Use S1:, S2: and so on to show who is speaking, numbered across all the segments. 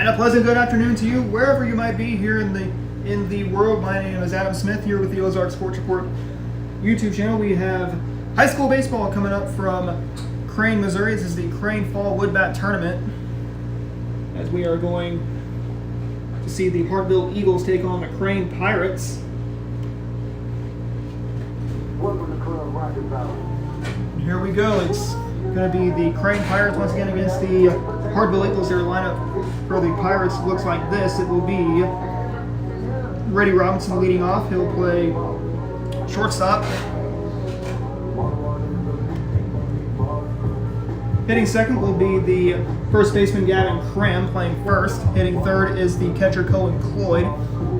S1: And a pleasant good afternoon to you, wherever you might be here in the world. My name is Adam Smith here with the Ozark Sports Report YouTube channel. We have high school baseball coming up from Crane, Missouri. This is the Crane Fall Woodbat Tournament, as we are going to see the Hartville Eagles take on the Crane Pirates. Here we go. It's going to be the Crane Pirates once again against the Hartville Eagles. Their lineup for the Pirates looks like this. It will be Brady Robinson leading off. He'll play shortstop. Hitting second will be the first baseman Gavin Cram playing first. Hitting third is the catcher Cohen Cloyd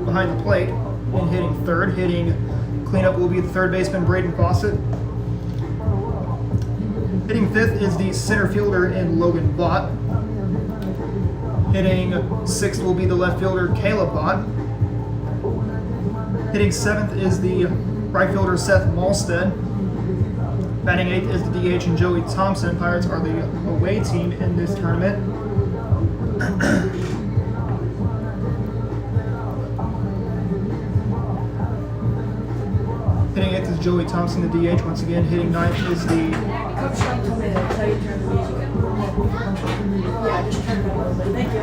S1: behind the plate. And hitting third, hitting cleanup will be the third baseman Braden Fawcett. Hitting fifth is the center fielder in Logan Vaught. Hitting sixth will be the left fielder Caleb Vaught. Hitting seventh is the right fielder Seth Malstead. Batting eighth is the DH and Joey Thompson. Pirates are the away team in this tournament. Hitting eighth is Joey Thompson, the DH. Once again, hitting ninth is the
S2: Coach Schlein told me to tell you to turn the music up. Yeah, just turn it up a little bit. Thank you.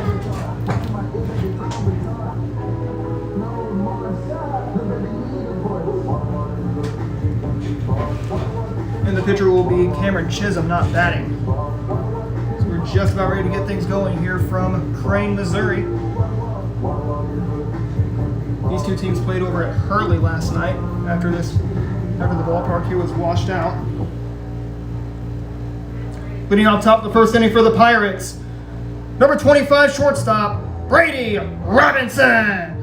S1: And the pitcher will be Cameron Chisholm, not batting. So we're just about ready to get things going here from Crane, Missouri. These two teams played over at Hurley last night after the ballpark here was washed out. Leading on top of the first inning for the Pirates, number 25 shortstop, Brady Robinson.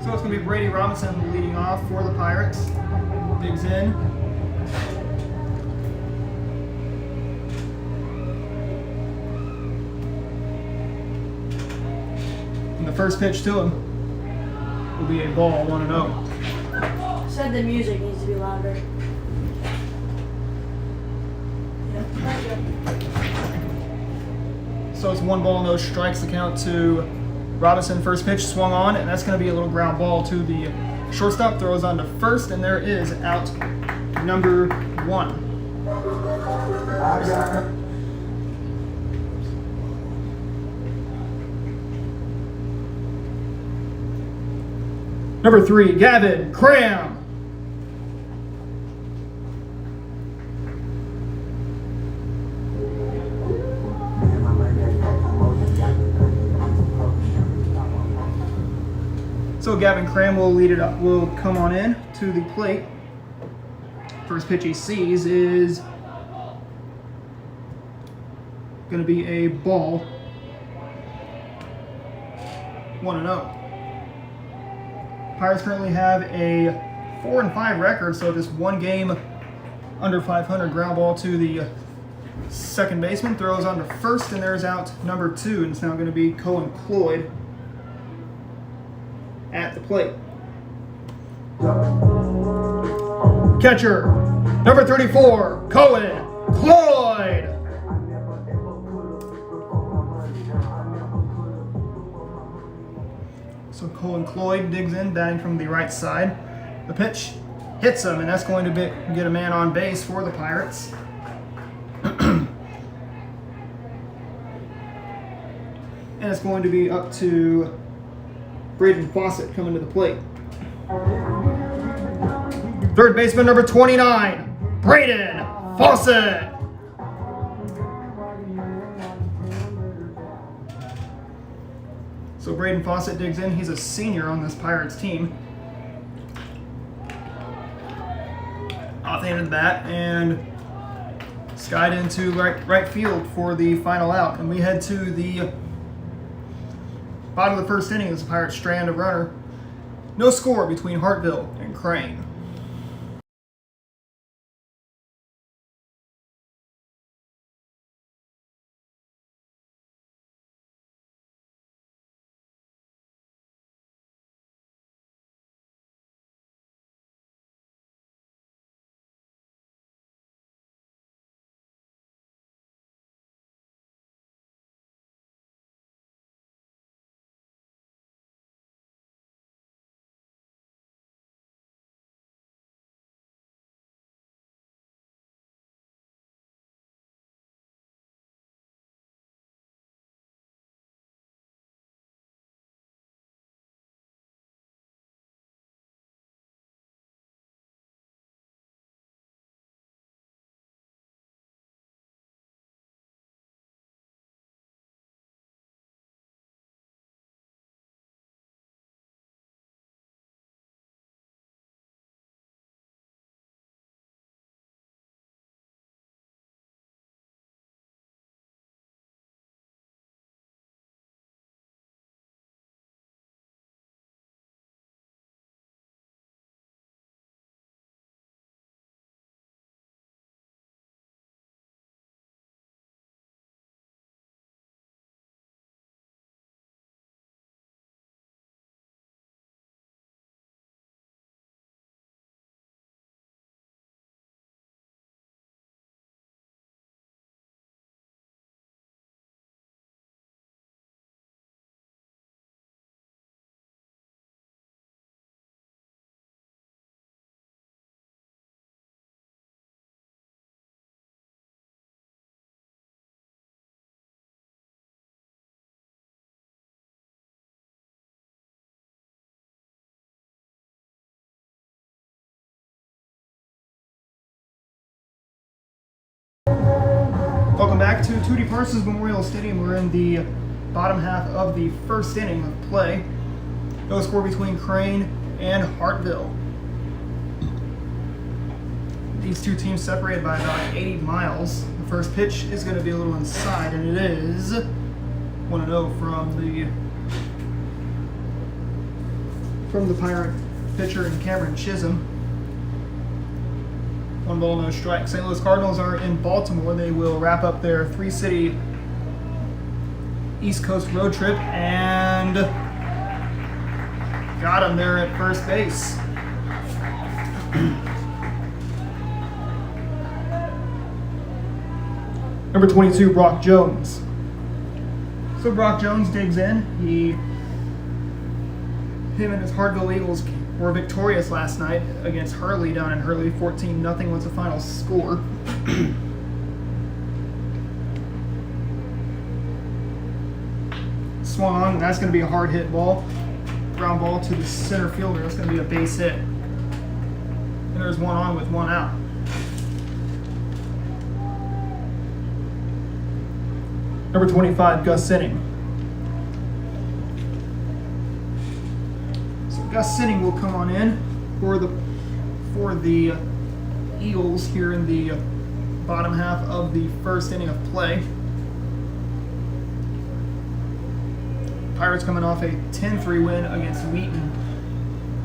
S1: So it's going to be Brady Robinson leading off for the Pirates. Digs in. And the first pitch to him will be a ball, 1-0.
S2: Said the music needs to be louder.
S1: So it's 1 ball, no strikes. The count to Robinson. First pitch swung on, and that's going to be a little ground ball to the shortstop. Throws on to first, and there is out number 1. Number 3, Gavin Cram. So Gavin Cram will lead it up, will come on in to the plate. First pitch he sees is going to be a ball, 1-0. Pirates currently have a 4-5 record, so just one game under 500. Ground ball to the second baseman, throws on to first, and there's out number 2, and it's now going to be Cohen Cloyd at the plate. Catcher, number 34, Cohen Cloyd. So Cohen Cloyd digs in, batting from the right side. The pitch hits him, and that's going to get a man on base for the Pirates. And it's going to be up to Braden Fawcett coming to the plate. Third baseman, number 29, Braden Fawcett. So Braden Fawcett digs in. He's a senior on this Pirates team. Off the end of the bat and skied into right field for the final out. And we head to the bottom of the first inning as the Pirates strand a runner. No score between Hartville and Crane. Welcome back to Tootie Parsons Memorial Stadium. We're in the bottom half of the first inning of play. No score between Crane and Hartville. These two teams separated by about 80 miles. The first pitch is going to be a little inside, and it is 1-0 from the Pirate pitcher and Cameron Chisholm. 1 ball, no strike. St. Louis Cardinals are in Baltimore. They will wrap up their 3-city East Coast road trip and got him there at first base. Number 22, Brock Jones. So Brock Jones digs in. Him and his Hartville Eagles were victorious last night against Hurley down in Hurley. 14-0 was the final score. Swung on, and that's going to be a hard hit ball. Ground ball to the center fielder. That's going to be a base hit. And there's 1 on with 1 out. Number 25, Gus Sinning. So Gus Sinning will come on in for the Eagles here in the bottom half of the first inning of play. Pirates coming off a 10-3 win against Wheaton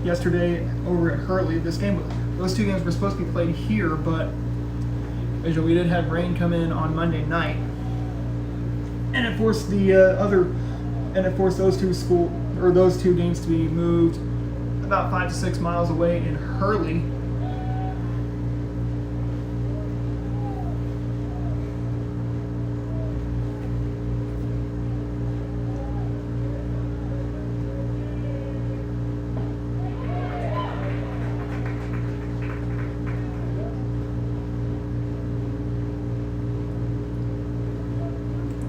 S1: yesterday over at Hurley. Those two games were supposed to be played here, but as we did have rain come in on Monday night, and it forced those two games to be moved about 5 to 6 miles away in Hurley.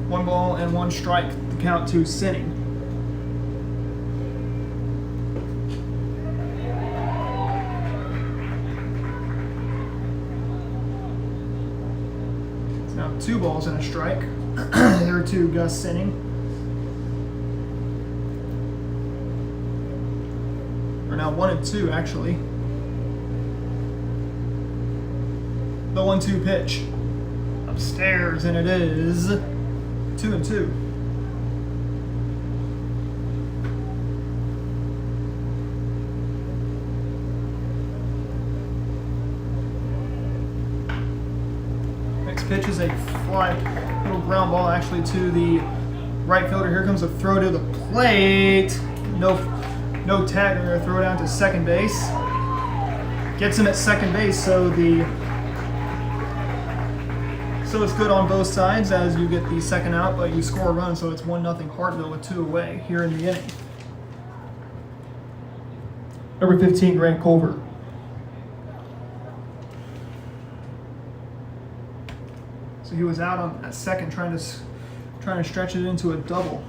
S1: One ball and 1 strike, the count to Sinning. It's now 2 balls and a strike. There to Gus Sinning. Or now 1 and 2 actually. The 1-2 pitch. Upstairs, and it is 2 and 2. Next pitch is a fly, little ground ball actually to the right fielder. Here comes a throw to the plate. No tag. They're going to throw it down to second base. Gets him at second base, so it's good on both sides as you get the second out, but you score a run, so it's 1-0 Hartville with 2 away here in the inning. Number 15, Grant Culver. So he was out on at second trying to stretch it into a double.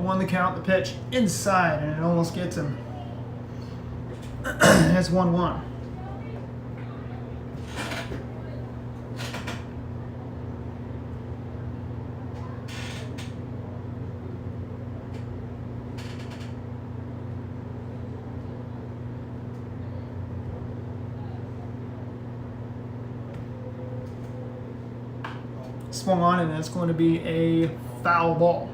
S1: Won the count, the pitch inside, and it almost gets him. It's 1-1. Swung on, and it's going to be a foul ball.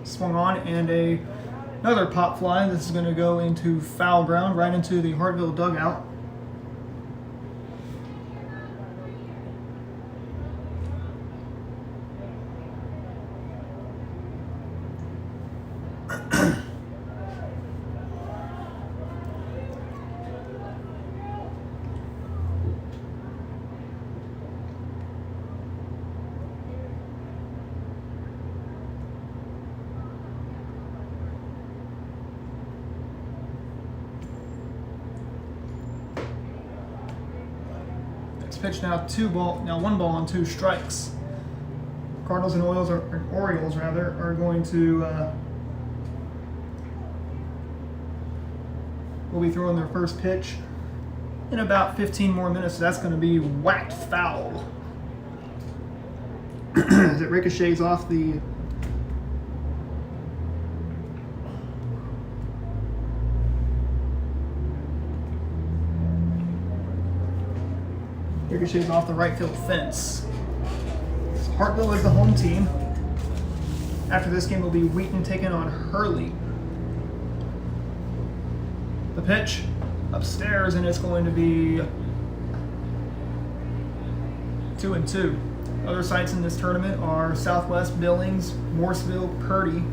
S1: Swung on, and another pop fly. This is going to go into foul ground, right into the Hartville dugout. pitch now one ball on 2 strikes. Cardinals and Orioles are going to will be throwing their first pitch in about 15 more minutes. So that's going to be whacked foul as it ricochets off the right field fence. So Hartville is the home team. After this game will be Wheaton taking on Hurley. The pitch upstairs, and it's going to be 2-2. Other sites in this tournament are Southwest, Billings, Morrisville, Purdy,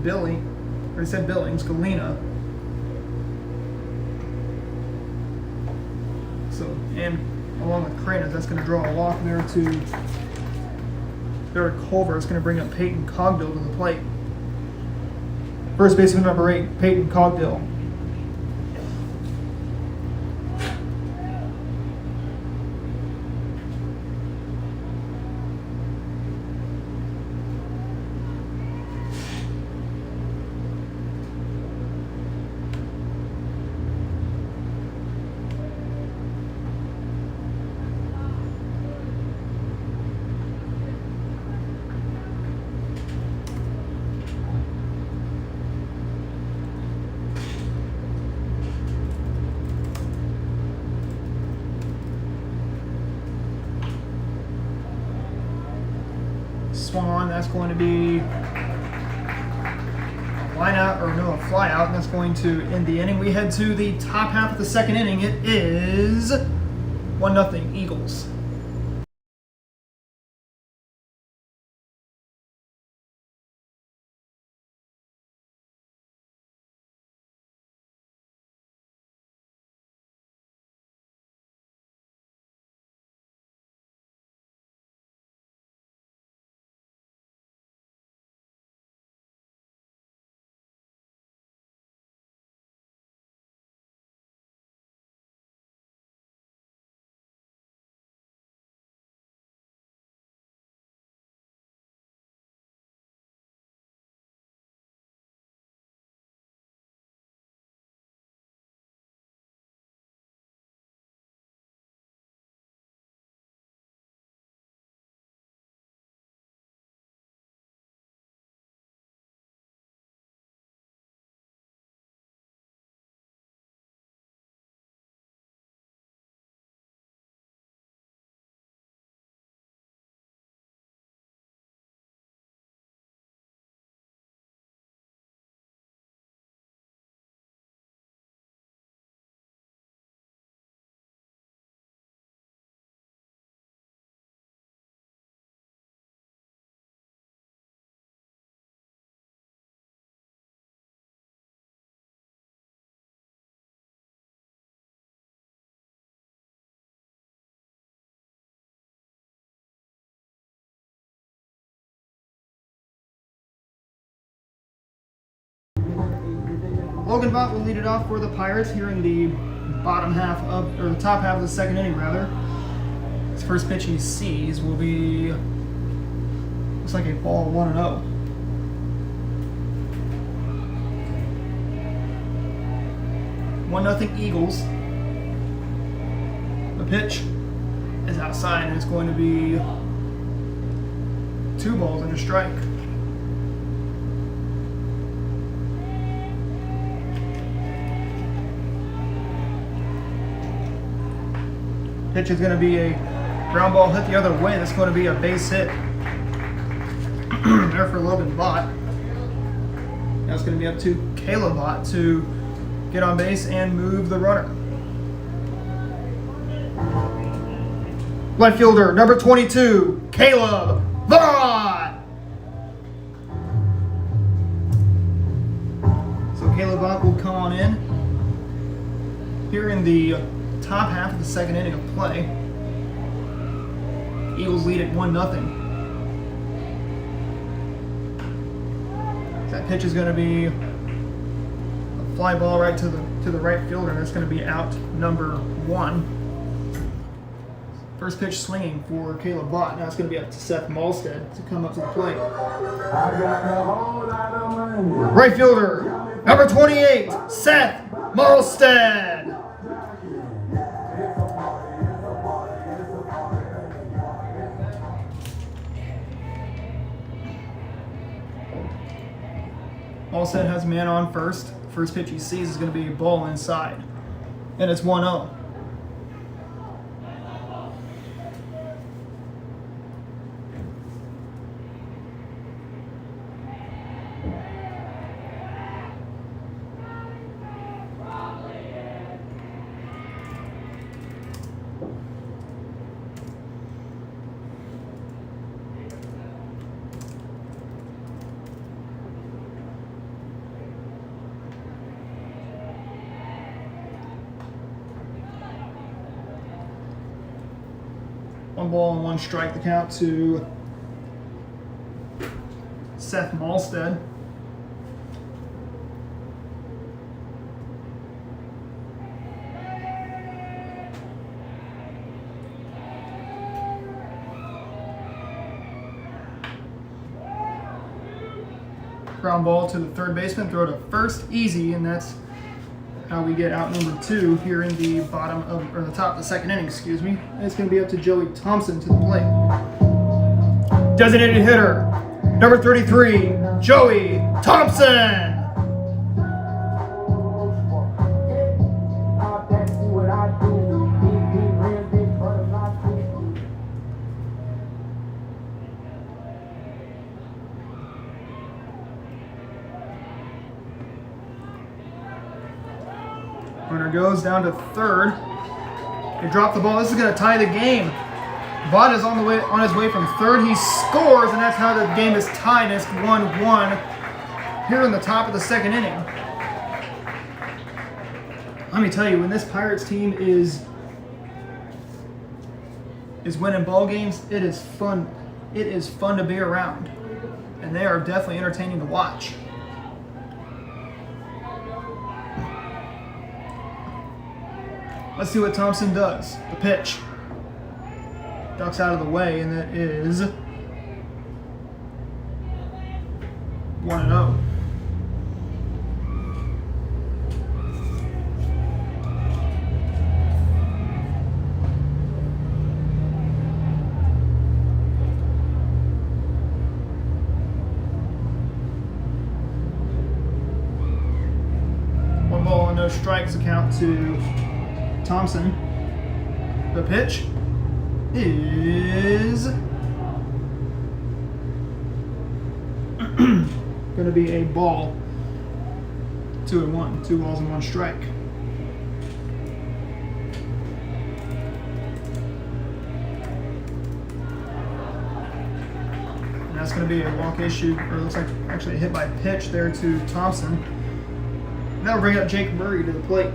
S1: Billings, Galena. So, and along with Cranas, that's going to draw a walk there to Culver. It's going to bring up Peyton Cogdill to the plate. First baseman number 8, Peyton Cogdill. Swung on, that's going to be a fly out, and that's going to end the inning. We head to the top half of the second inning. It is 1-0 Eagles. Logan Bott will lead it off for the Pirates here in the top half of the second inning, rather. His first pitch he sees will be, looks like a ball 1-0. Nothing Eagles. The pitch is outside, and it's going to be 2 balls and a strike. Pitch is going to be a ground ball hit the other way. That's going to be a base hit there for Logan Bott. Now it's going to be up to Caleb Bott to get on base and move the runner. Left fielder number 22, Caleb Bott. So Caleb Bott will come on in here in the top half of the second inning of play. Eagles lead at 1-0. That pitch is going to be a fly ball right to the right fielder, and that's going to be out number 1. First pitch swinging for Caleb Vaught. Now it's going to be up to Seth Malstead to come up to the plate. Right fielder, number 28, Seth Malstead. Malstead has a man on first. First pitch he sees is going to be a ball inside. And it's 1-0. One ball and one strike, the count to Seth Malstead. Ground ball to the third baseman, throw to first, easy, and that's how we get out number 2 here in the bottom of, or the top of the second inning, excuse me. And it's going to be up to Joey Thompson to the plate. Designated hitter, number 33, Joey Thompson. Runner goes down to third. They drop the ball. This is going to tie the game. Vaught is on his way from third. He scores, and that's how the game is tied. It's 1-1 here in the top of the second inning. Let me tell you, when this Pirates team is winning ball games, it is fun. It is fun to be around, and they are definitely entertaining to watch. Let's see what Thompson does. The pitch. Ducks out of the way, and that is 1-0. One ball and no strikes account to Thompson. The pitch is going to be a ball. 2-1. 2 balls and 1 strike. And that's going to be a walk issue, or it looks like actually a hit by pitch there to Thompson. And that will bring up Jake Murray to the plate.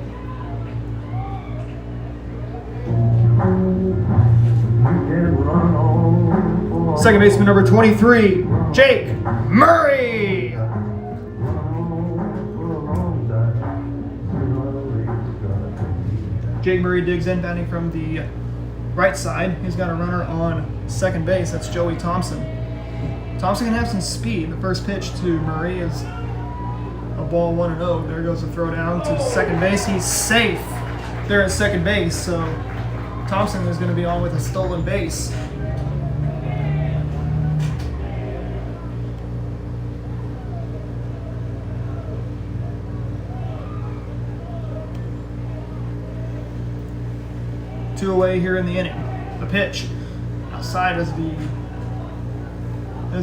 S1: Second baseman number 23, Jake Murray. Jake Murray digs in, batting from the right side. He's got a runner on second base. That's Joey Thompson. Thompson can have some speed. The first pitch to Murray is a ball 1-0. There goes the throw down to second base. He's safe there at second base. So Thompson is going to be on with a stolen base. Two away here in the inning. The pitch outside as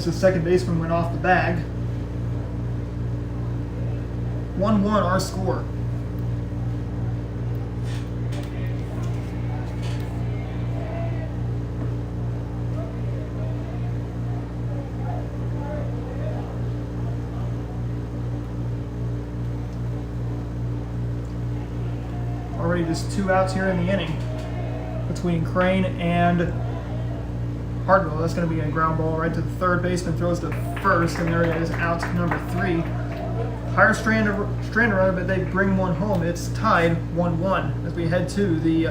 S1: the second baseman went off the bag. 1-1 our score. Already just 2 outs here in the inning between Crane and Hartville. That's going to be a ground ball right to the third baseman, throws to first, and there it is, out number 3. Higher strand runner, but they bring one home. It's tied 1-1 as we head to the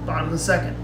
S1: bottom of the second.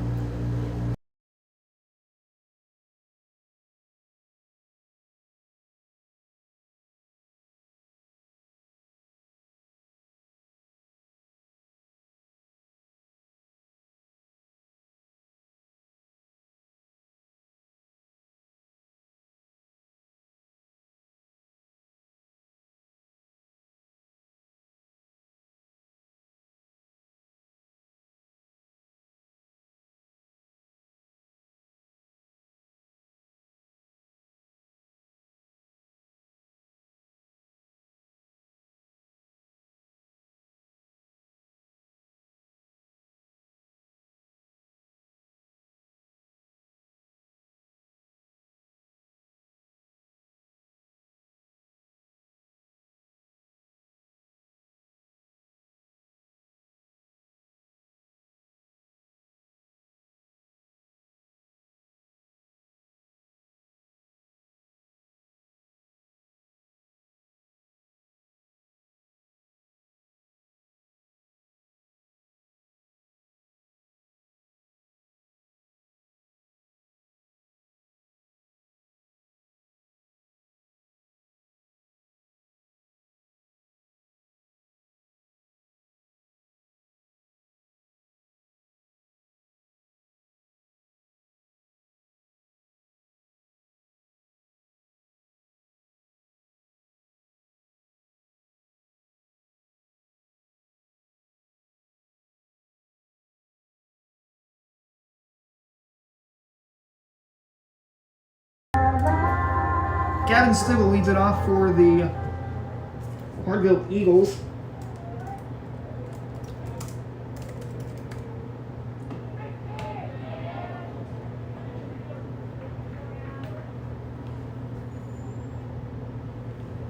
S1: Gavin Stigl leads it off for the Hartville Eagles.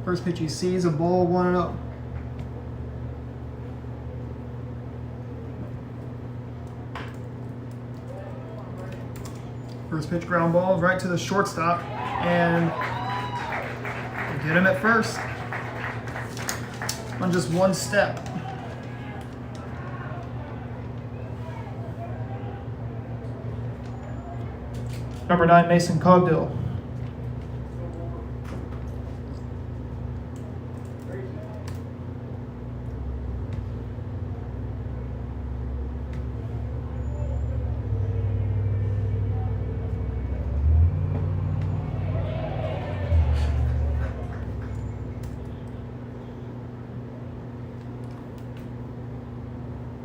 S1: First pitch he sees, a ball 1-0. First pitch ground ball right to the shortstop, and get him at first on just one step. Number 9, Mason Cogdill.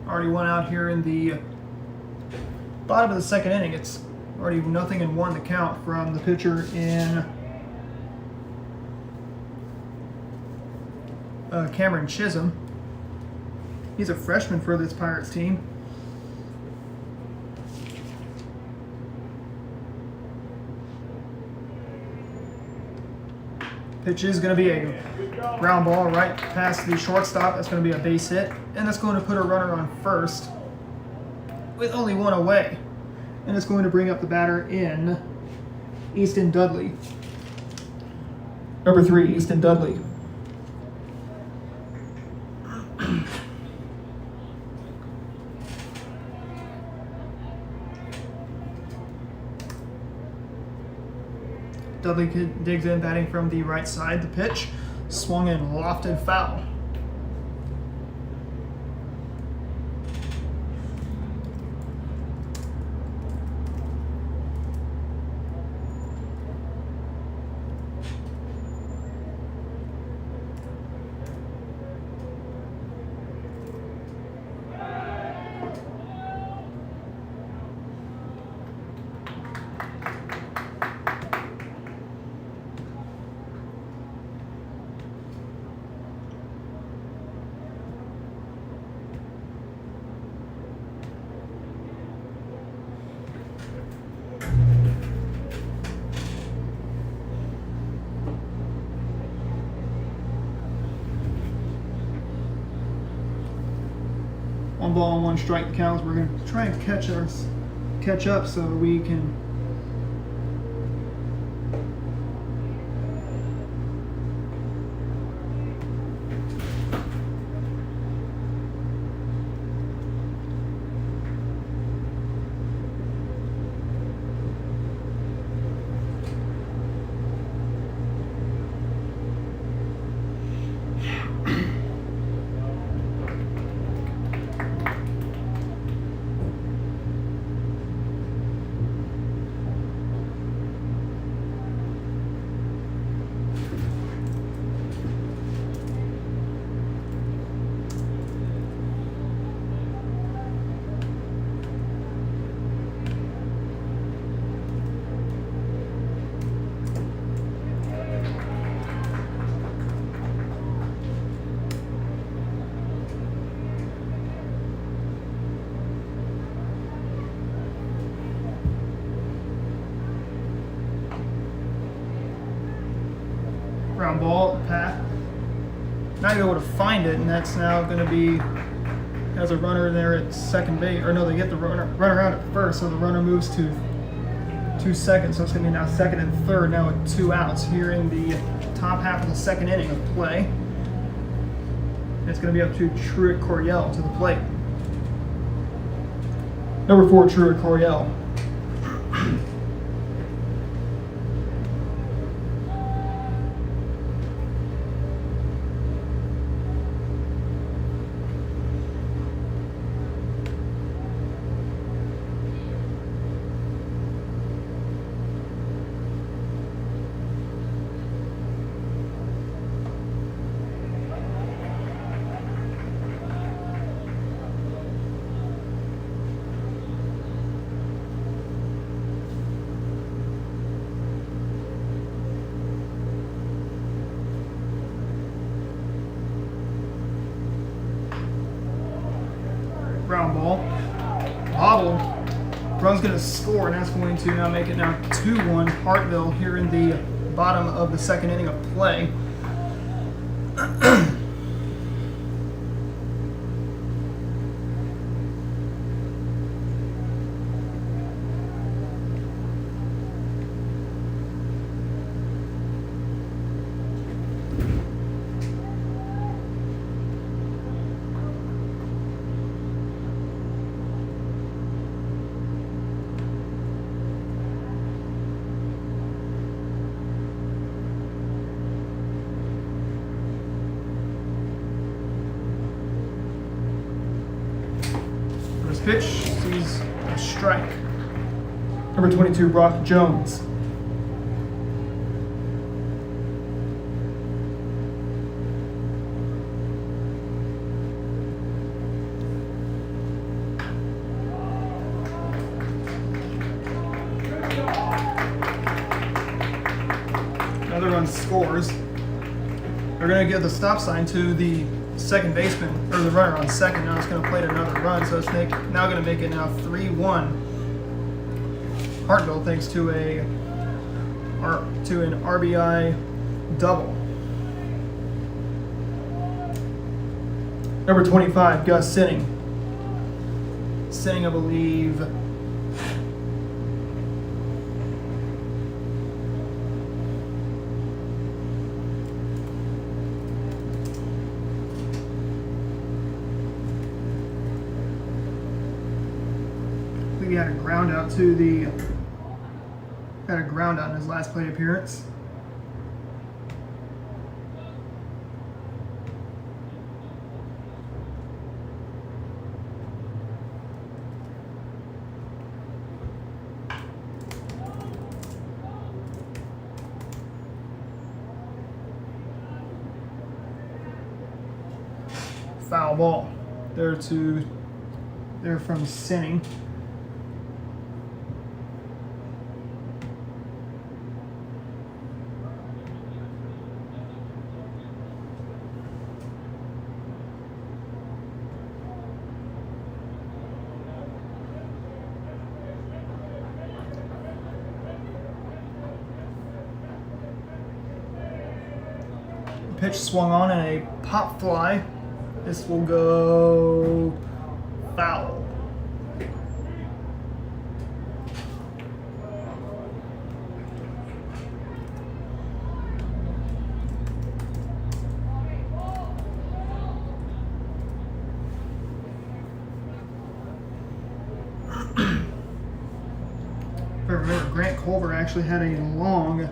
S1: Already one out here in the bottom of the second inning. It's already 0-1 to count from the pitcher in Cameron Chisholm. He's a freshman for this Pirates team. Pitch is going to be a ground ball right past the shortstop. That's going to be a base hit, and that's going to put a runner on first with only one away. And it's going to bring up the batter in Easton Dudley. Number 3, Easton Dudley. Dudley digs in, batting from the right side. The pitch swung and lofted foul. One ball and one strike counts. We're going to try and catch up so we can ground ball, path. Not able to find it, and that's now going to be has a runner there at second base. Or no, they get the runner out at first, so the runner moves to 2 seconds. So it's going to be now second and third, now with 2 outs here in the top half of the second inning of play. And it's going to be up to Truett Coryell to the plate. Number 4, Truett Coryell. double. Run's going to score, and that's going to now make it now 2-1 Hartville here in the bottom of the second inning of play. First pitch sees a strike. Number 22, Brock Jones. Another run scores. They're going to give the stop sign to the second baseman, or the runner on second. Now it's going to plate another run, so it's now going to make it now 3-1. Hartville thanks to an RBI double. Number 25, Gus Sinning. Sinning, I believe. He had a ground out in his last plate appearance. Foul ball. They're from Sinning. Pitch swung on and a pop fly. This will go foul. If I remember, Grant Culver actually had a long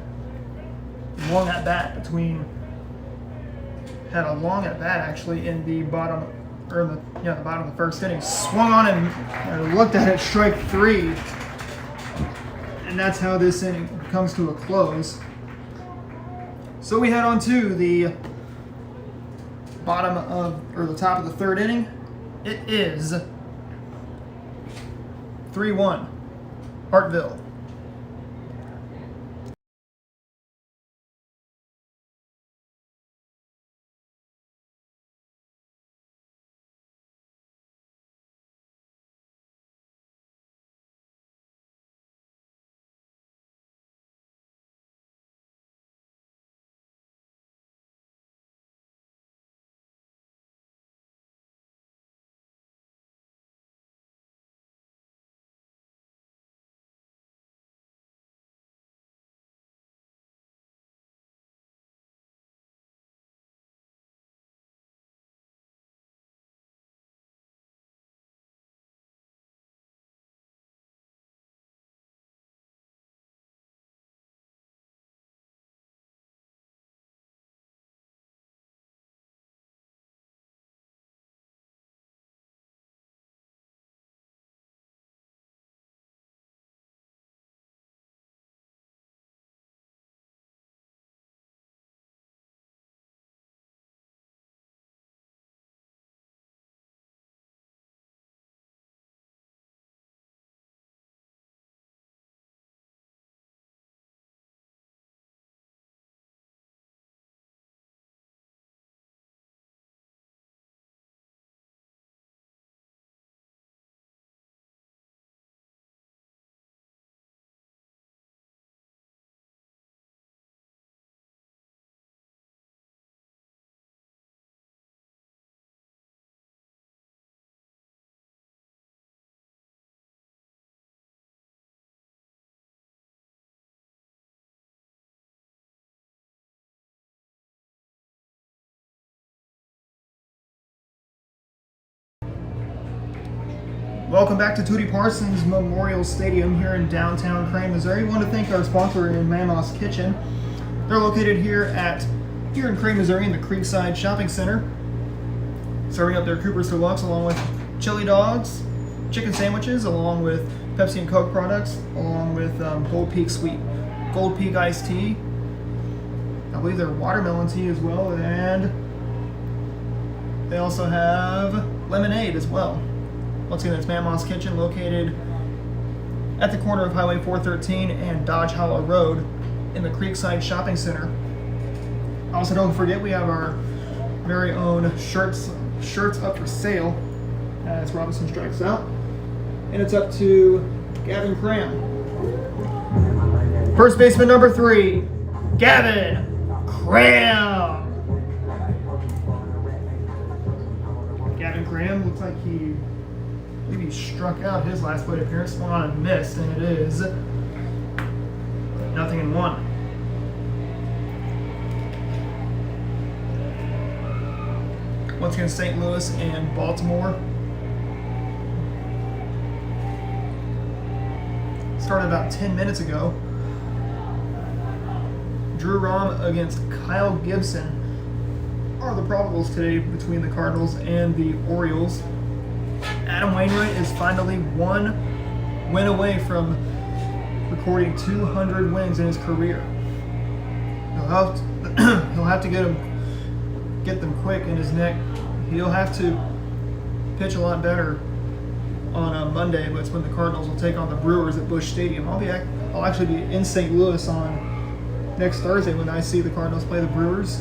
S1: at bat actually in the bottom the bottom of the first inning. Swung on and looked at it, strike 3, and that's how this inning comes to a close. So we head on to the the top of the third inning. It is 3-1 Hartville. Welcome back to Tootie Parsons Memorial Stadium here in downtown Crane, Missouri. We want to thank our sponsor in Mammoth's Kitchen. They're located here in Crane, Missouri in the Creekside Shopping Center, serving up their Cooper's Deluxe along with chili dogs, chicken sandwiches, along with Pepsi and Coke products, along with Gold Peak iced tea. I believe they're watermelon tea as well, and they also have lemonade as well. Once again, it's Mammoth's Kitchen, located at the corner of Highway 413 and Dodge Hollow Road in the Creekside Shopping Center. Also, don't forget we have our very own shirts up for sale as Robinson strikes out, and it's up to Gavin Cram. First baseman number 3, Gavin Cram. Gavin Cram looks like he struck out his last plate appearance, swung on and missed, and it is 0-1. Once again, St. Louis and Baltimore. Started about 10 minutes ago. Drew Rom against Kyle Gibson are the probables today between the Cardinals and the Orioles. Adam Wainwright is finally one win away from recording 200 wins in his career. He'll have to get them quick in his neck. He'll have to pitch a lot better on Monday, but it's when the Cardinals will take on the Brewers at Busch Stadium. I'll actually be in St. Louis on next Thursday when I see the Cardinals play the Brewers.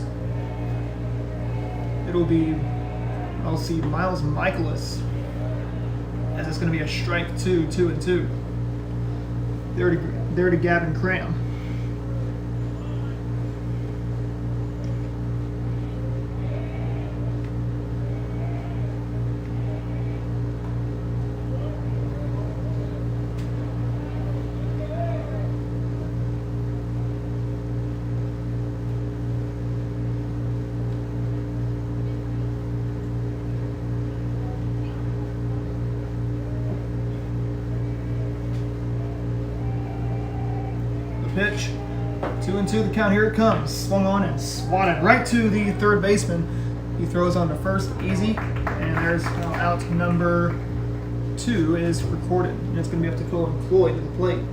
S1: I'll see Miles Michaelis, as it's going to be a strike 2-2-2. There to Gavin Cram. Pitch, 2-2 the count. Here it comes. Swung on and swatted right to the third baseman. He throws on to first, easy, and there's out number 2 is recorded, and it's going to be up to Colin Cloyd to the plate.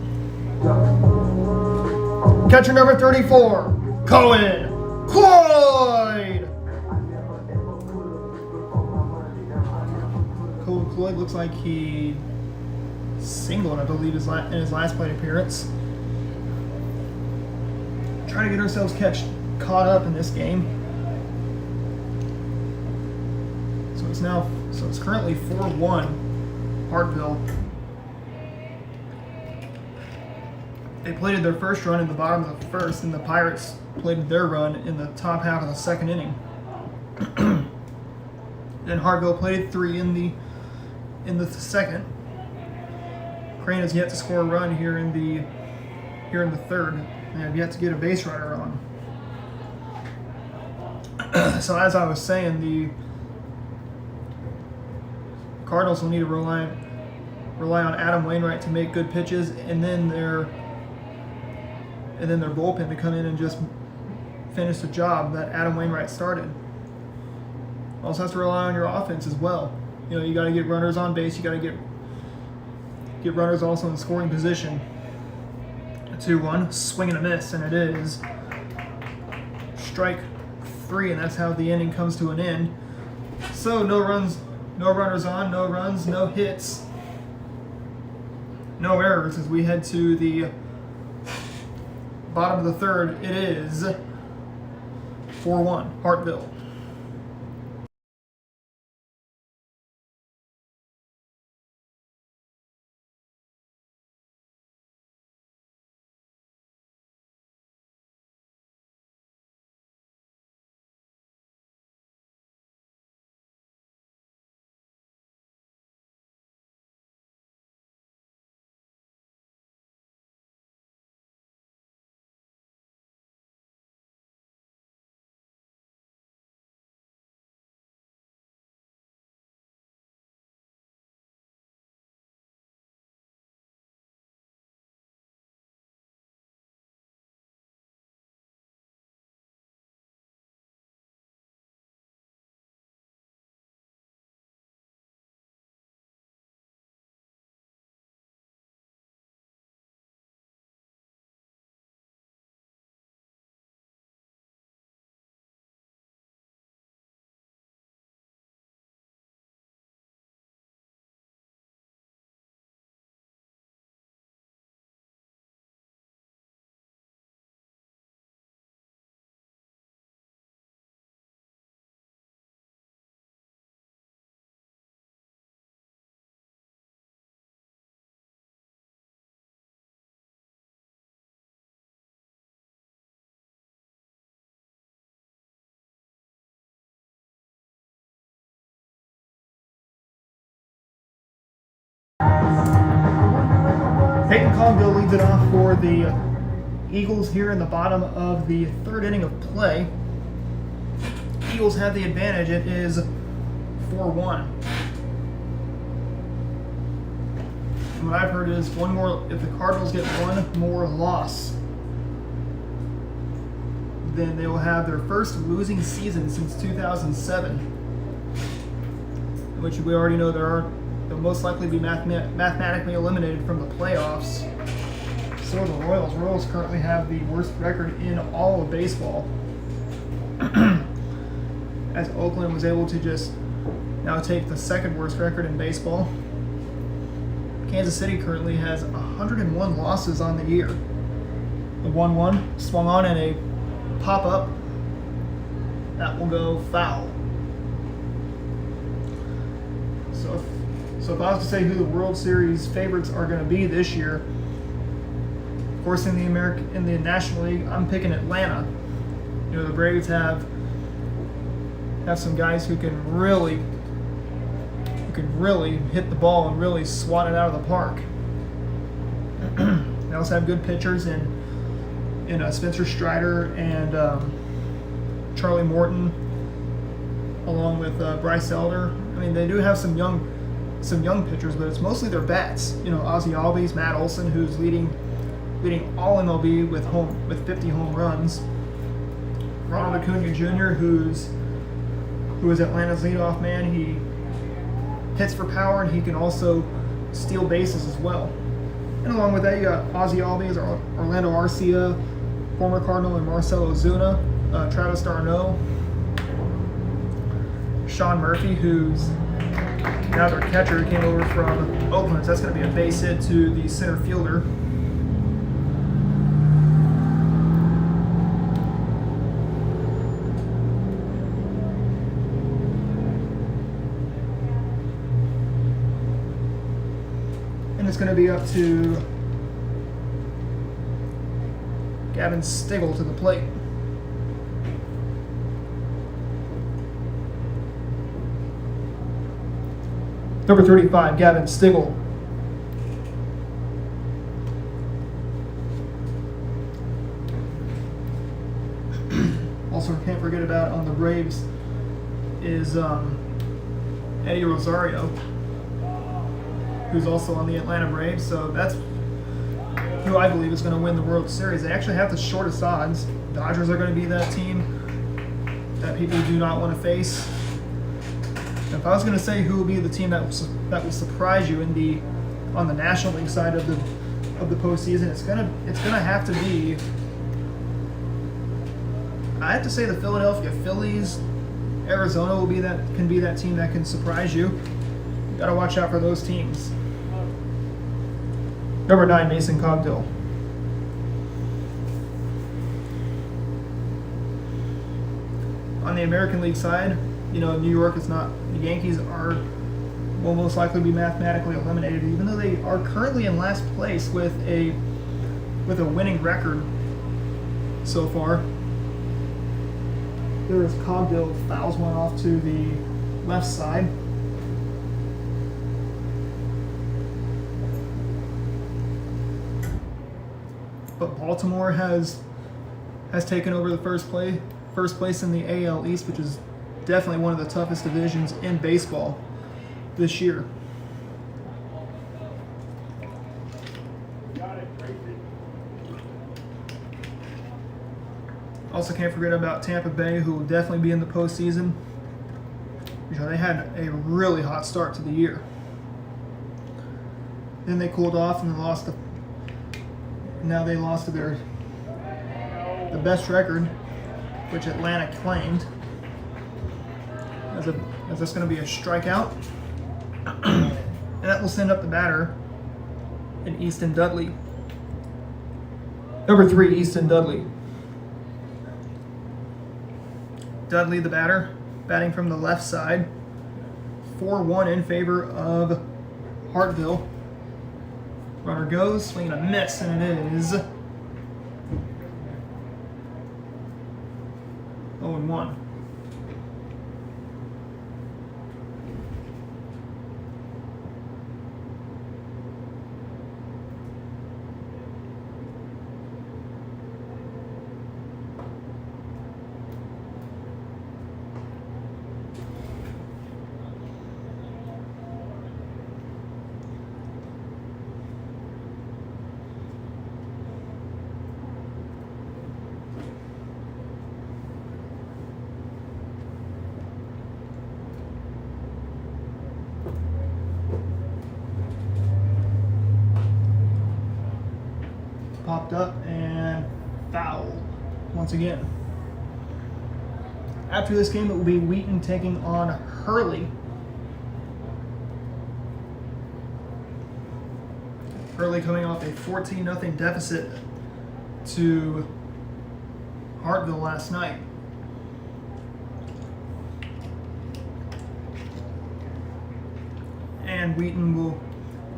S1: Catcher number 34, Colin Cloyd. Colin Cloyd looks like he singled, I believe, in his last plate appearance. Trying to get ourselves caught up in this game. So it's currently 4-1 Hartville. They plated their first run in the bottom of the first, and the Pirates plated their run in the top half of the second inning. Then Hartville plated 3 in the second. Crane has yet to score a run here in the third. And have yet to get a base runner on. So as I was saying, the Cardinals will need to rely on Adam Wainwright to make good pitches, and then their bullpen to come in and just finish the job that Adam Wainwright started. Also has to rely on your offense as well. You got to get runners on base. You got to get runners also in scoring position. 2-1, swing and a miss, and it is strike 3, and that's how the inning comes to an end. So no runners on, no runs, no hits, no errors as we head to the bottom of the third. It is 4-1 Hartville. Peyton Colville leads it off for the Eagles here in the bottom of the third inning of play. Eagles have the advantage. It is 4-1. And what I've heard is one more. If the Cardinals get one more loss, then they will have their first losing season since 2007, which we already know they'll most likely be mathematically eliminated from the playoffs. So the Royals. Royals currently have the worst record in all of baseball, as Oakland was able to just now take the second worst record in baseball. Kansas City currently has 101 losses on the year. The 1-1 swung on in a pop-up. That will go foul. So if I was to say who the World Series favorites are going to be this year, of course in the National League, I'm picking Atlanta. You know, the Braves have some guys who can really hit the ball and really swat it out of the park. They also have good pitchers in Spencer Strider and Charlie Morton, along with Bryce Elder. I mean, they do have some young pitchers, but it's mostly their bats. You know, Ozzie Albies, Matt Olson, who's leading all MLB with 50 home runs. Ronald Acuna Jr., who is Atlanta's leadoff man. He hits for power, and he can also steal bases as well. And along with that, you got Ozzie Albies, Orlando Arcia, former Cardinal, and Marcell Ozuna, Travis d'Arnaud, Sean Murphy, who's now their catcher, came over from Oakland. So that's going to be a base hit to the center fielder. And it's going to be up to Gavin Stigl to the plate. Number 35, Gavin Stigl. Also, can't forget about on the Braves is Eddie Rosario, who's also on the Atlanta Braves. So that's who I believe is going to win the World Series. They actually have the shortest odds. Dodgers are going to be that team that people do not want to face. If I was going to say who will be the team that will surprise you on the National League side of the postseason, it's gonna have to be. I have to say the Philadelphia Phillies. Arizona can be that team that can surprise you. You got to watch out for those teams. Number 9, Mason Cogdill. On the American League side, you know, New York is not. The Yankees will most likely be mathematically eliminated, even though they are currently in last place with a winning record so far. There is Cogdill, fouls one off to the left side. But Baltimore has taken over the first place in the AL East, which is definitely one of the toughest divisions in baseball this year. Also, can't forget about Tampa Bay, who will definitely be in the postseason. You know, they had a really hot start to the year. Then they cooled off and lost. Now they lost to the best record, which Atlanta claimed. As that's going to be a strikeout, and that will send up the batter in Easton Dudley. Number 3, Easton Dudley. Dudley, the batter, batting from the left side. 4-1 in favor of Hartville. Runner goes, swinging a miss, and it is 0-1. walked up and foul once again. After this game, it will be Wheaton taking on Hurley. Hurley coming off a 14-0 deficit to Hartville last night. And Wheaton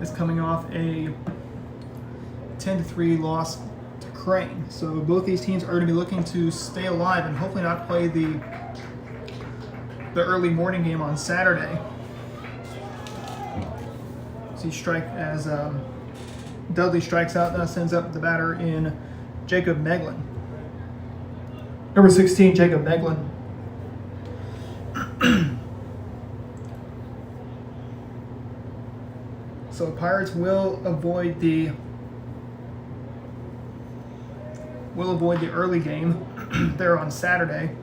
S1: is coming off a 10-3 loss to Crane. So both these teams are going to be looking to stay alive and hopefully not play the early morning game on Saturday. See strike as Dudley strikes out, now sends up the batter in Jacob Meglin. Number 16, Jacob Meglin. So Pirates will avoid the early game there on Saturday.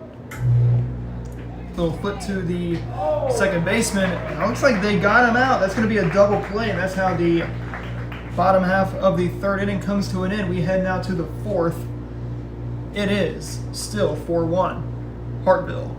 S1: Little foot to the second baseman. It looks like they got him out. That's going to be a double play, and that's how the bottom half of the third inning comes to an end. We head now to the fourth. It is still 4-1 Hartville.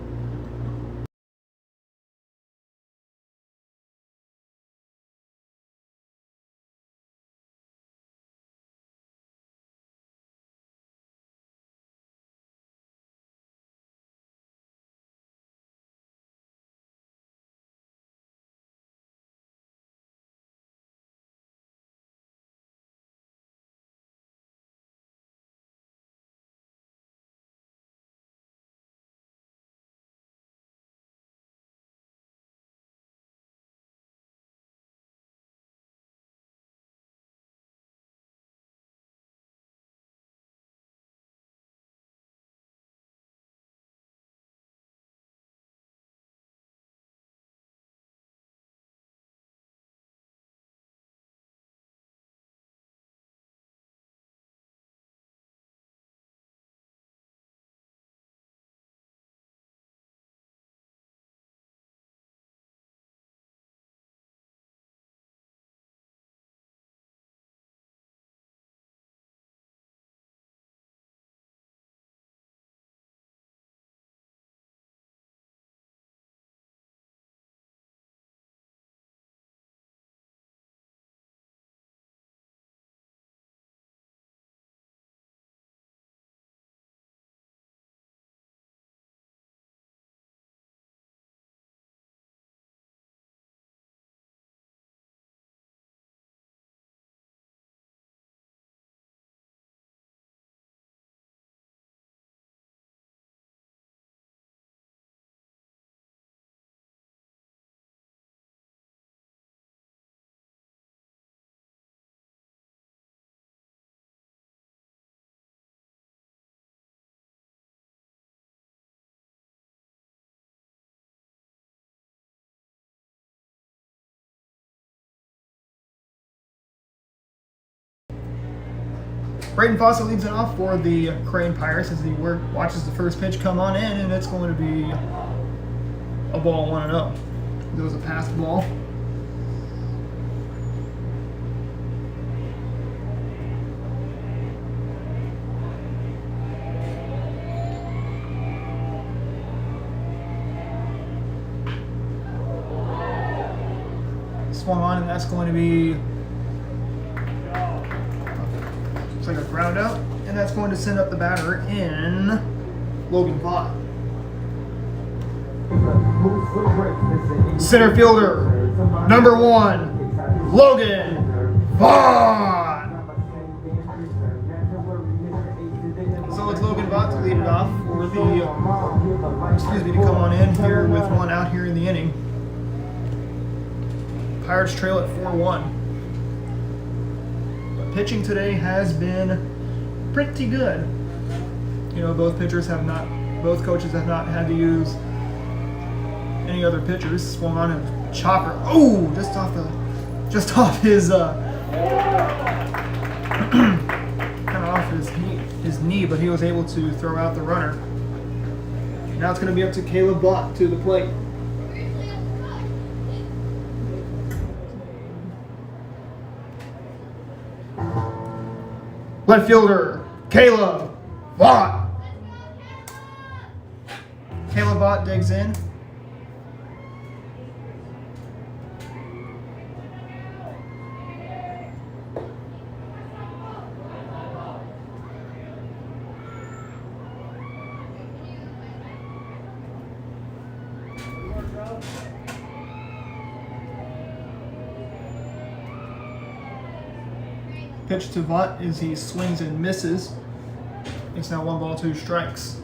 S1: Braden Fawcett leads it off for the Crane Pirates as he watches the first pitch come on in, and it's going to be a ball 1-0. It was a passed ball. Swung on, and that's going to be like a ground out, and that's going to send up the batter in Logan Vaught. Center fielder, number 1, Logan Vaught. So it's Logan Vaught to lead it off for to come on in here with one out here in the inning. Pirates trail at 4-1. Pitching today has been pretty good. You know, both coaches have not had to use any other pitchers. Swung on a chopper. Oh, just off his kind of off his knee, but he was able to throw out the runner. Now it's going to be up to Caleb Block to the plate. Left fielder, Caleb Vaught. Caleb Vaught digs in. Pitch to Vaught as he swings and misses. It's now 1-2 strikes.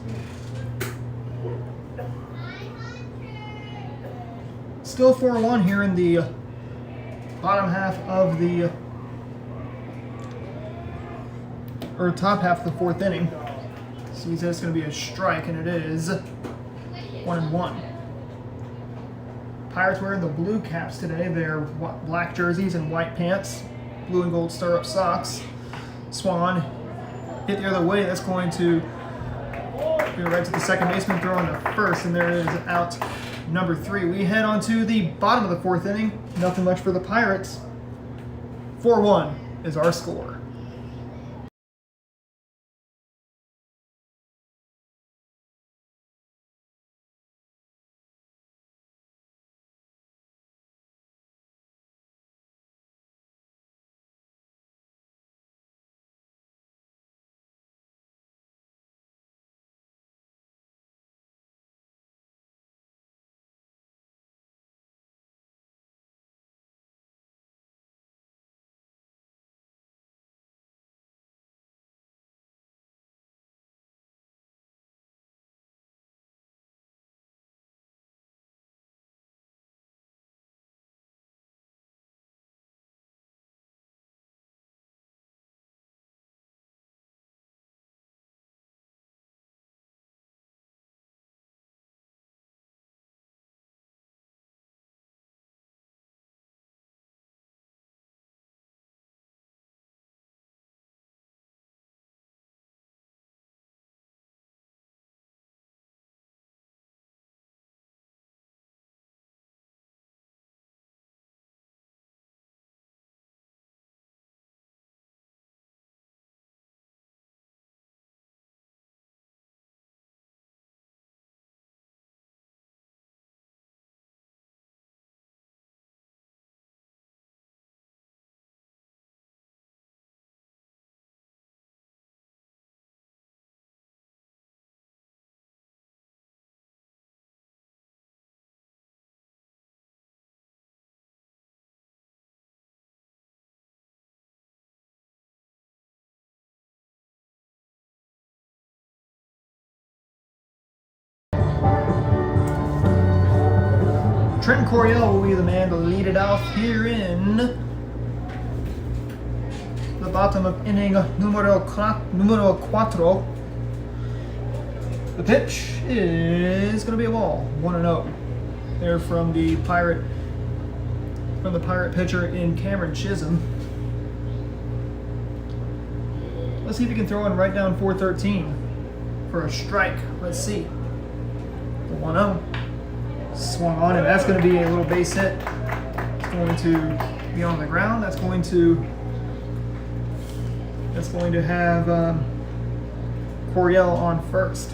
S1: Still 4-1 here in the bottom half of the, or top half of the fourth inning. So he says it's going to be a strike, and it is 1-1. Pirates wearing the blue caps today. They're black jerseys and white pants, blue and gold stirrup socks. Swung on, hit the other way. That's going to go right to the second baseman, throwing to first, and there is out number 3. We head on to the bottom of the fourth inning. Nothing much for the Pirates. 4-1 is our score. Trenton Coryell will be the man to lead it off here in the bottom of inning numero 4. The pitch is going to be a ball, 1-0. There from the Pirate pitcher in Cameron Chisholm. Let's see if he can throw in right down 413 for a strike. Let's see. The 1-0. Swung on, and that's going to be a little base hit. It's going to be on the ground. That's going to have Coryell on first.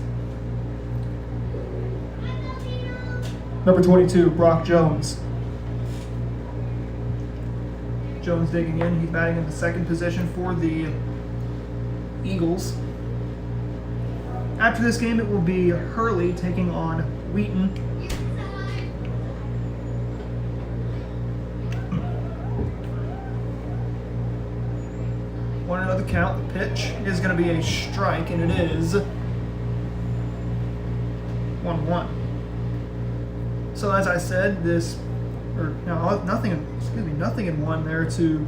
S1: Number 22, Brock Jones. Jones digging in. He's batting in the second position for the Eagles. After this game, it will be Hurley taking on Wheaton. The count. The pitch is going to be a strike, and it is 1-1. So as I said, nothing in one there to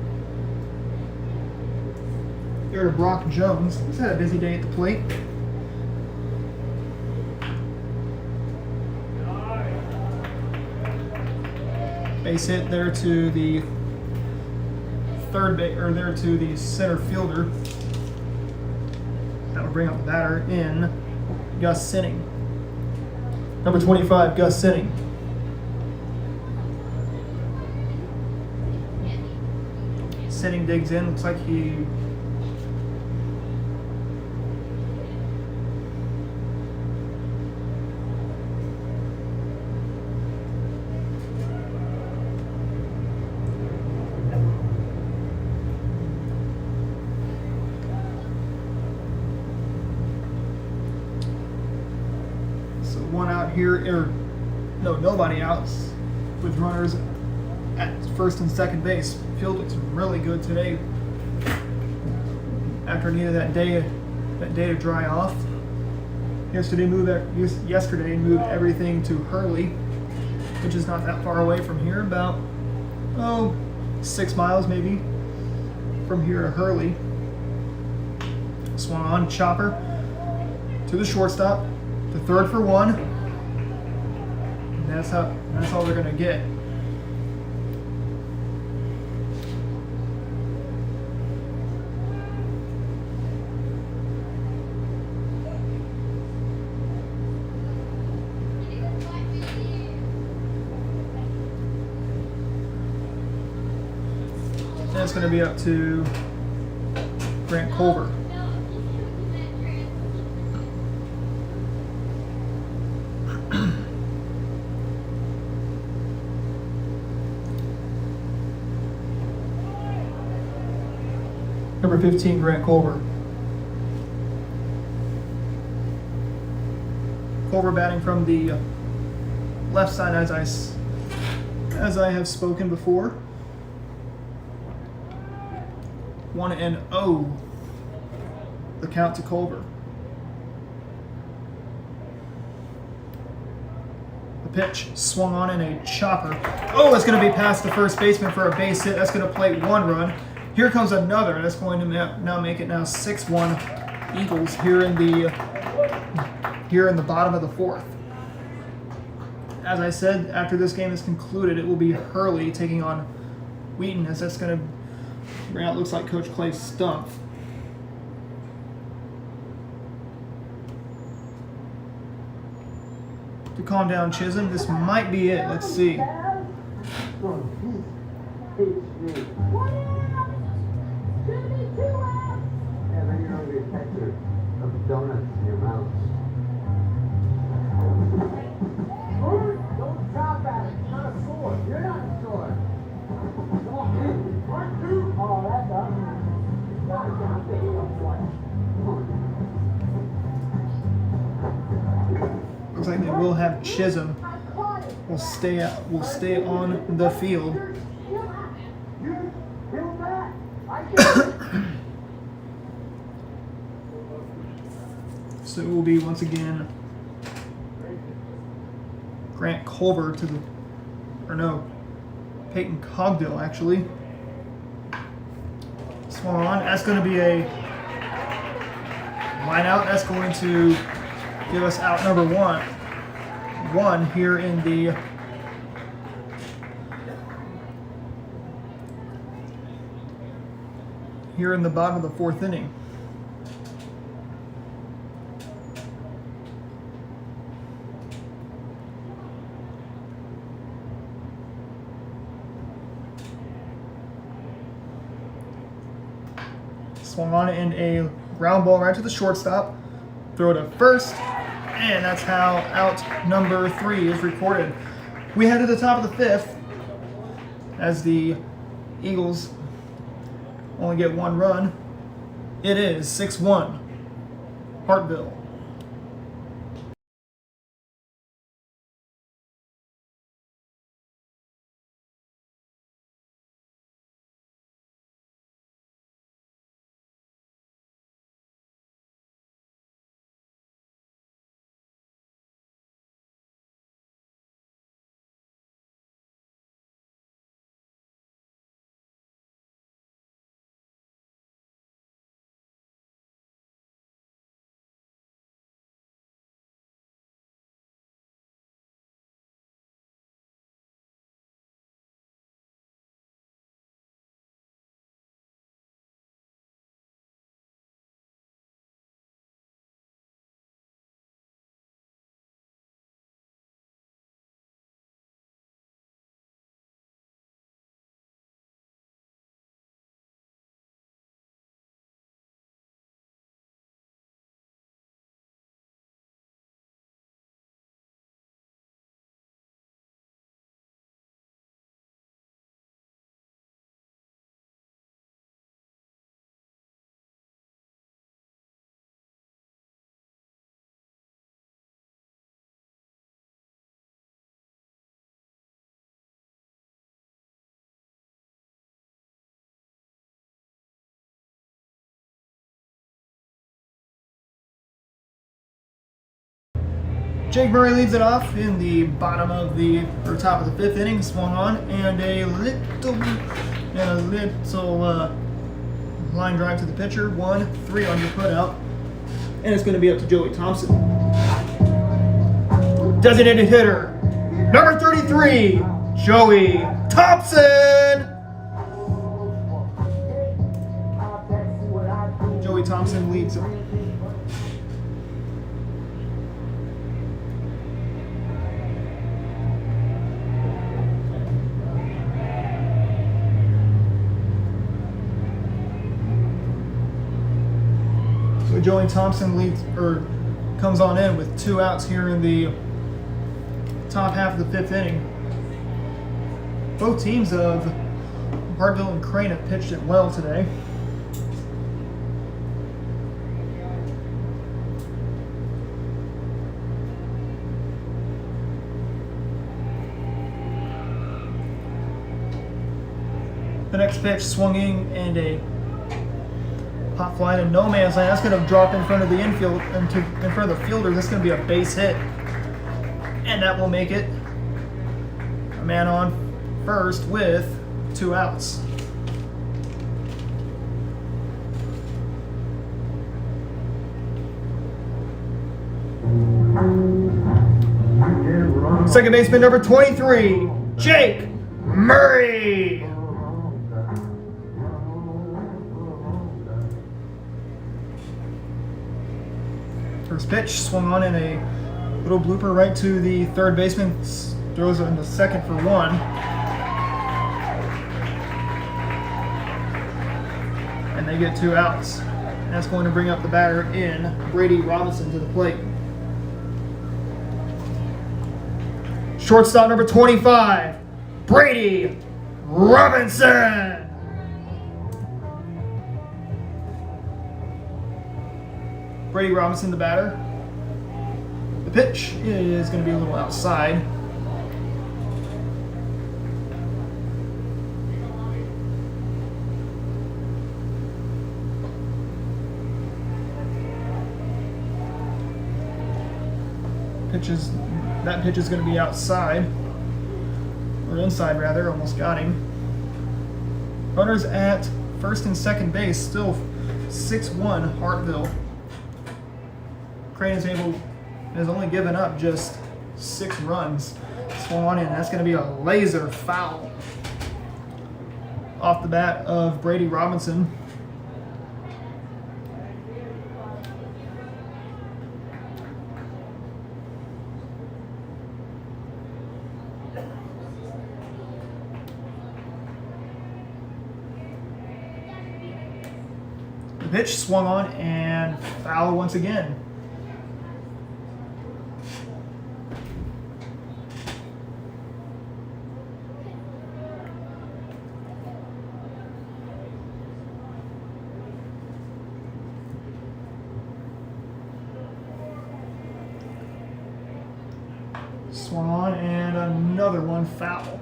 S1: Brock Jones. He's had a busy day at the plate. Base hit there to the there to the center fielder. That would bring up the batter in Gus Sinning. Number 25, Gus Sinning. Sinning digs in. Looks like he So one out here, or no, nobody out with runners at first and second base. Field looks really good today. After needed that day to dry off. Yesterday moved everything to Hurley, which is not that far away from here, about 6 miles maybe from here to Hurley. Swung on, chopper to the shortstop, to third for one. And that's all they're gonna get. And it's gonna be up to Grant Culver. Number 15, Grant Culver. Culver batting from the left side, as I have spoken before. 1-0. The count to Culver. The pitch swung on in a chopper. Oh, it's going to be past the first baseman for a base hit. That's going to plate one run. Here comes another. That's going to now make it 6-1 Eagles here in the bottom of the fourth. As I said, after this game is concluded, it will be Hurley taking on Wheaton, as that's going to bring out, looks like, Coach Clay's stump. To calm down Chisholm, this might be it. Let's see.
S3: Donuts in your mouth. Don't chop at it. It's not a sword. You're not a sword. Oh, that's up.
S1: Looks like they will have Chisholm. Will stay on the field. So it will be once again Grant Culver Peyton Cogdill actually. Swung on. That's going to be a line out. That's going to give us out number one here in the bottom of the fourth inning. Swung on and a ground ball right to the shortstop. Throw to first, and that's how out number 3 is recorded. We head to the top of the fifth as the Eagles only get one run. It is 6-1 Hartville. Jake Murray leads it off in the bottom of the or top of the fifth inning. Swung on and a little line drive to the pitcher. 1-3 on your put out, and it's going to be up to Joey Thompson. Designated hitter, number 33, Joey Thompson. Joey Thompson leads him. So Joey Thompson comes on in with 2 outs here in the top half of the fifth inning. Both teams of Hartville and Crane have pitched it well today. The next pitch swinging and a pop fly to no man's land. That's going to drop in front of the infield, in front of the fielder. That's going to be a base hit, and that will make it a man on first with 2 outs. Second baseman number 23, Jake Murray. First pitch swung on in a little blooper right to the third baseman. Throws it into second for 1. And they get 2 outs. And that's going to bring up the batter in Brady Robinson to the plate. Shortstop number 25, Brady Robinson. Brady Robinson, the batter. The pitch is going to be a little outside. That pitch is going to be outside, or inside rather. Almost got him. Runners at first and second base, still 6-1 Hartville. Crane has only given up just 6 runs. Swung on in. That's going to be a laser foul off the bat of Brady Robinson. The pitch swung on and foul once again. Swung on and another one foul.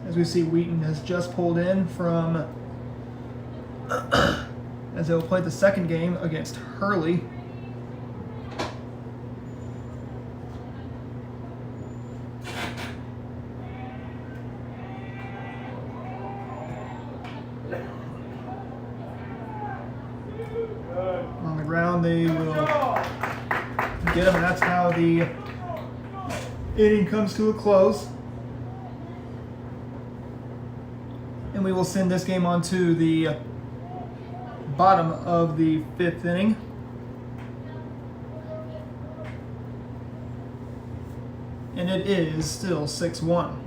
S1: As we see, Wheaton has just pulled in from as they'll play the second game against Hurley. On the ground, they will get him, and that's how the inning comes to a close. And we will send this game on to the bottom of the fifth inning. And it is still 6-1.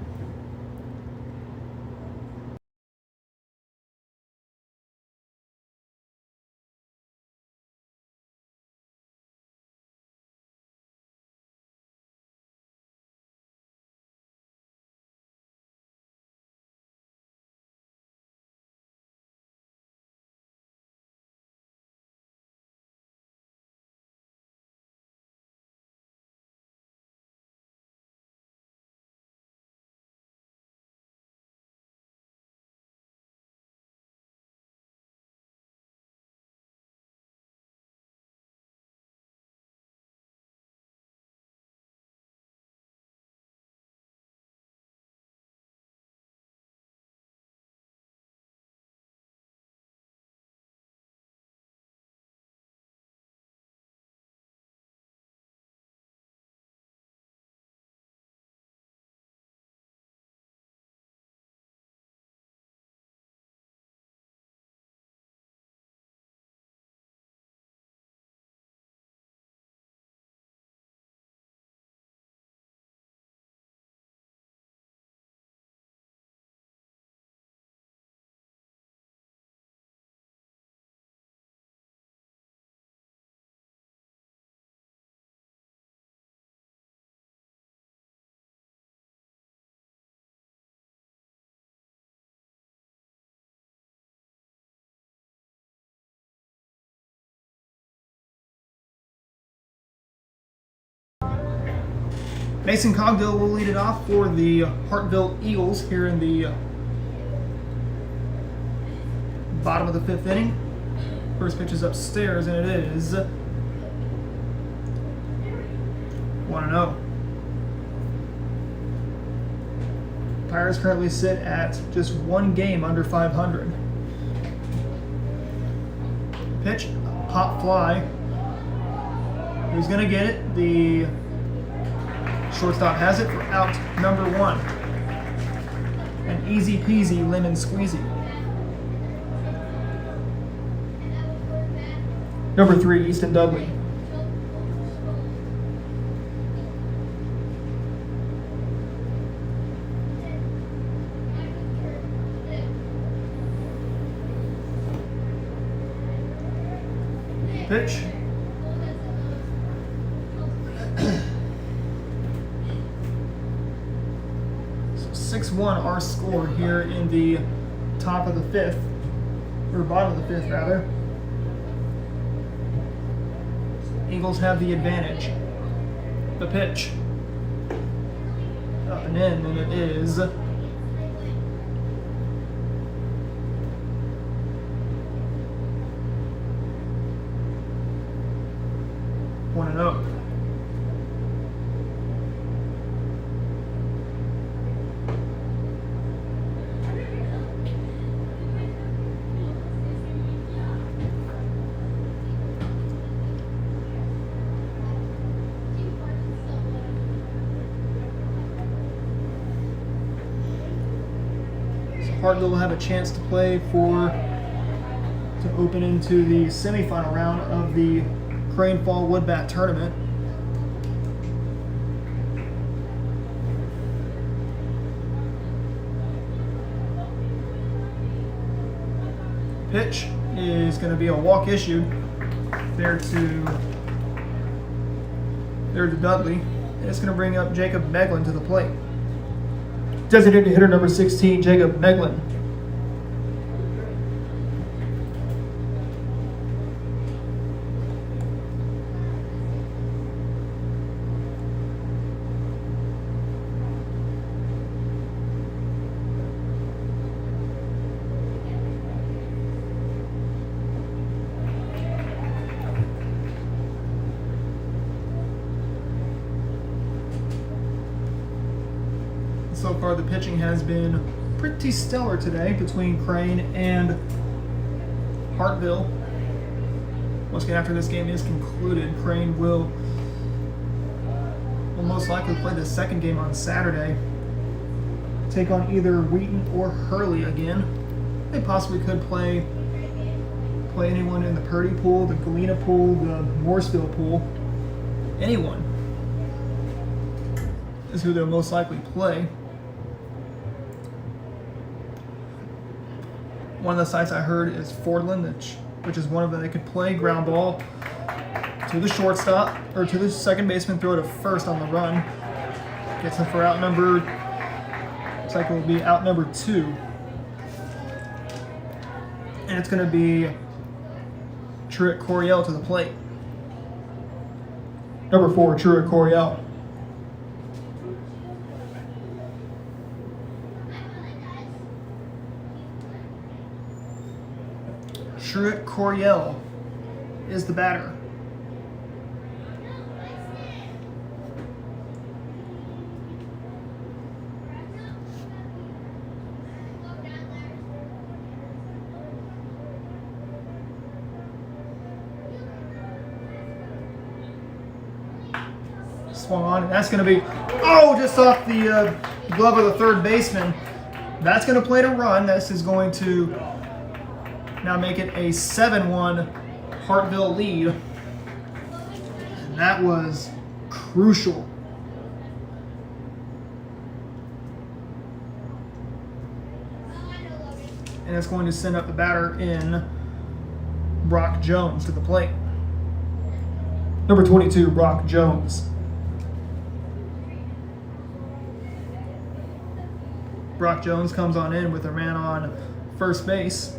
S1: Mason Cogdill will lead it off for the Hartville Eagles here in the bottom of the 5th inning. First pitch is upstairs, and it is 1-0. Pirates currently sit at just 1 game under 500. Pitch, pop fly. Who's going to get it? The shortstop has it for out number 1. An easy peasy lemon squeezy. Number 3, Easton Dudley. Pitch. So 6-1 our score here in the top of the 5th, or bottom of the 5th rather. Eagles have the advantage. The pitch. Up and in, and it is 1-0. Hartville will have a chance to play to open into the semifinal round of the Crane Fall Woodbat Tournament. Pitch is going to be a walk issued there to Dudley. And it's going to bring up Jacob Meglin to the plate. Designated hitter number 16, Jacob Meglin. So far, the pitching has been pretty stellar today between Crane and Hartville. Once again, after this game is concluded, Crane will most likely play the second game on Saturday. Take on either Wheaton or Hurley again. They possibly could play anyone in the Purdy pool, the Galena pool, the Mooresville pool. Anyone is who they'll most likely play. One of the sites I heard is Fordland, which is one of them they could play. Ground ball to the shortstop, or to the second baseman, throw to first on the run. Gets him for out number, looks like it will be out number 2. And it's going to be Truett Coryell to the plate. Number 4, Truett Coryell. Truett Coryell is the batter. Swung on, and that's going to be, just off the glove of the third baseman. That's going to play to run. This is going to now make it a 7-1 Hartville lead. And that was crucial. And it's going to send up the batter in Brock Jones to the plate. Number 22, Brock Jones. Brock Jones comes on in with a man on first base.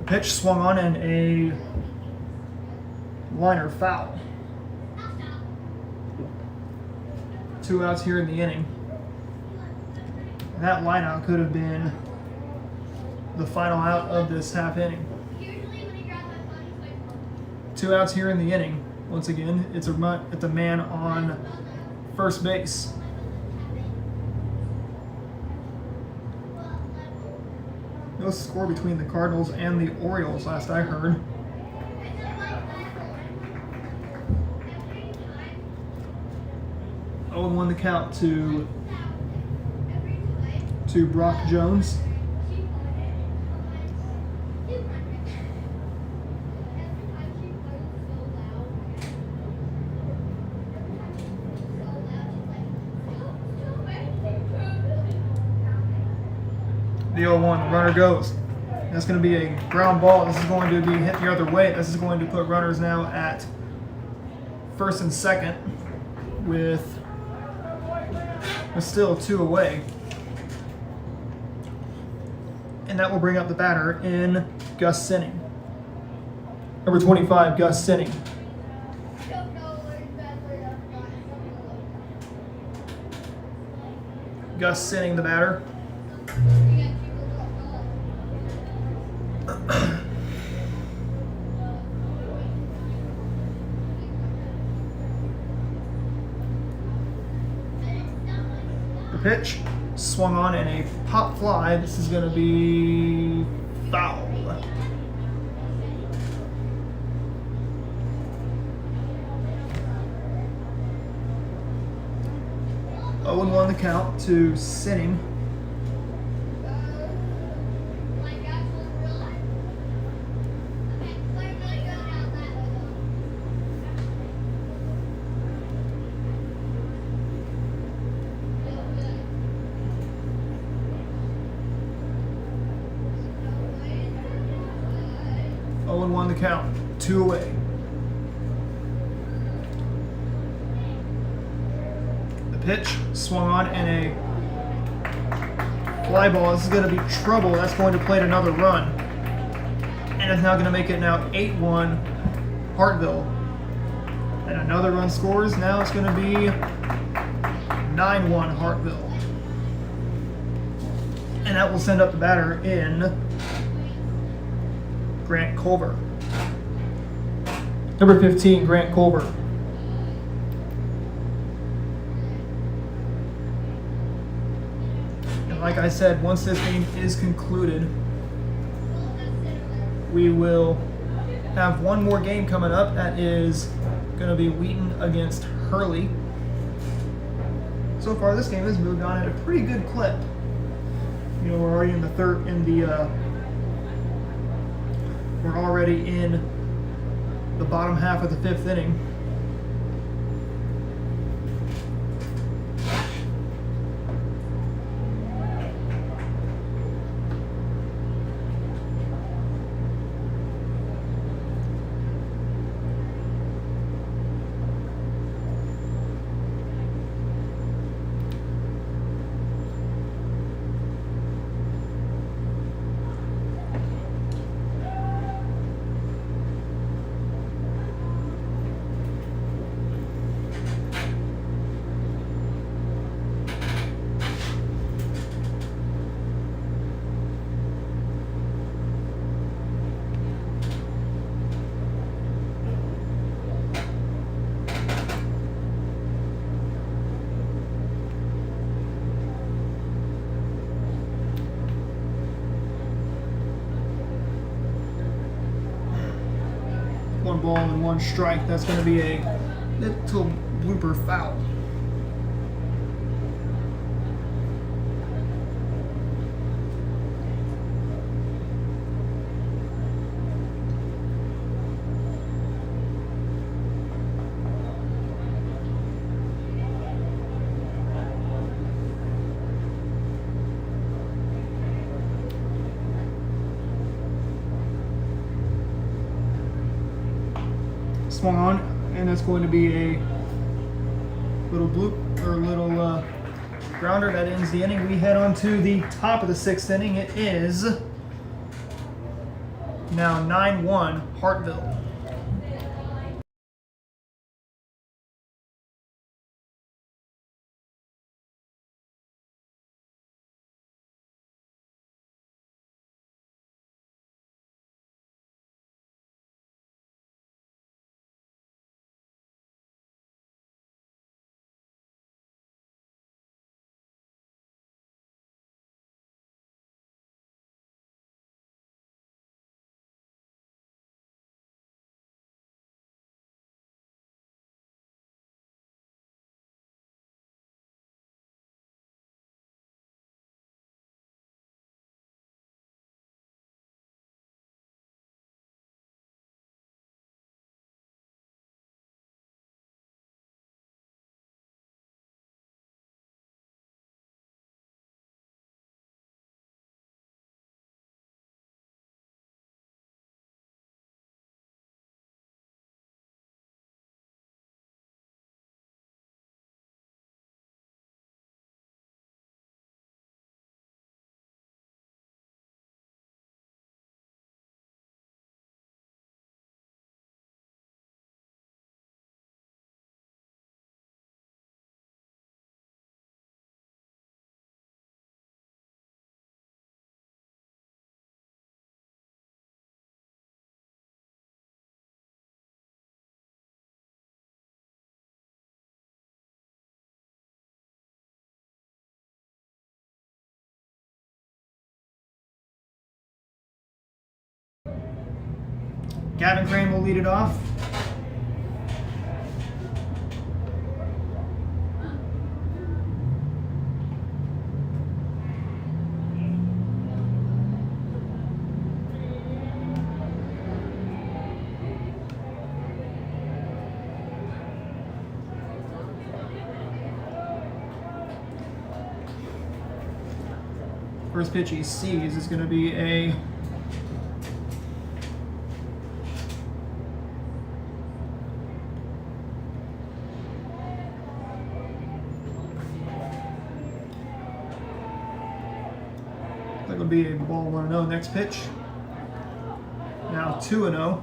S1: Pitch swung on, and a liner foul. 2 outs here in the inning. And that line out could have been the final out of this half inning. 2 outs here in the inning. Once again, it's a man on first base. No score between the Cardinals and the Orioles, last I heard. Oh, and 1 the count to Brock Jones. The 0-1, runner goes. That's going to be a ground ball. This is going to be hit the other way. This is going to put runners now at first and second with still 2 away. And that will bring up the batter in Gus Sinning. Number 25, Gus Sinning. Gus Sinning, the batter. The pitch swung on in a pop fly. This is going to be foul. Oh, and 1 the count to Sinning. Oh, and 1 the count. 2 away. The pitch swung on in a fly ball. This is going to be trouble. That's going to plate another run. And it's now going to make it now 8-1 Hartville. And another run scores. Now it's going to be 9-1 Hartville. And that will send up the batter in Grant Culver. Number 15, Grant Culver. And like I said, once this game is concluded, we will have one more game coming up. That is going to be Wheaton against Hurley. So far, this game has moved on at a pretty good clip. You know, we're already in the we're already in the bottom half of the 5th inning. One ball and 1 strike. That's going to be a little blooper foul. Swung on, and that's going to be a little bloop or little grounder that ends the inning. We head on to the top of the 6th inning. It is now 9-1 Hartville. Gavin Crane will lead it off. First pitch he sees is going to be a that would be a ball 1-0. Next pitch. Now 2-0.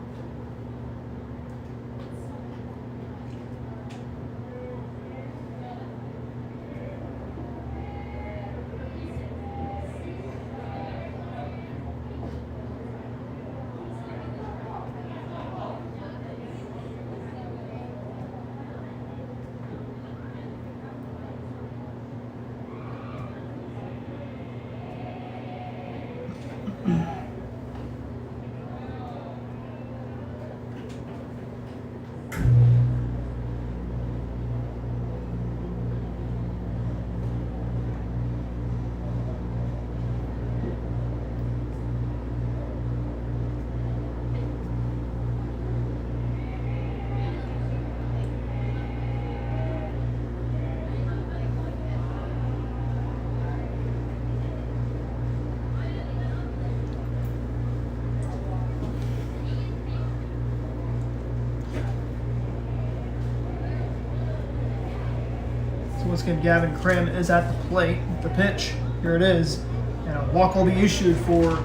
S1: Once again, Gavin Krim is at the plate. The pitch, here it is. And a walk will be issued for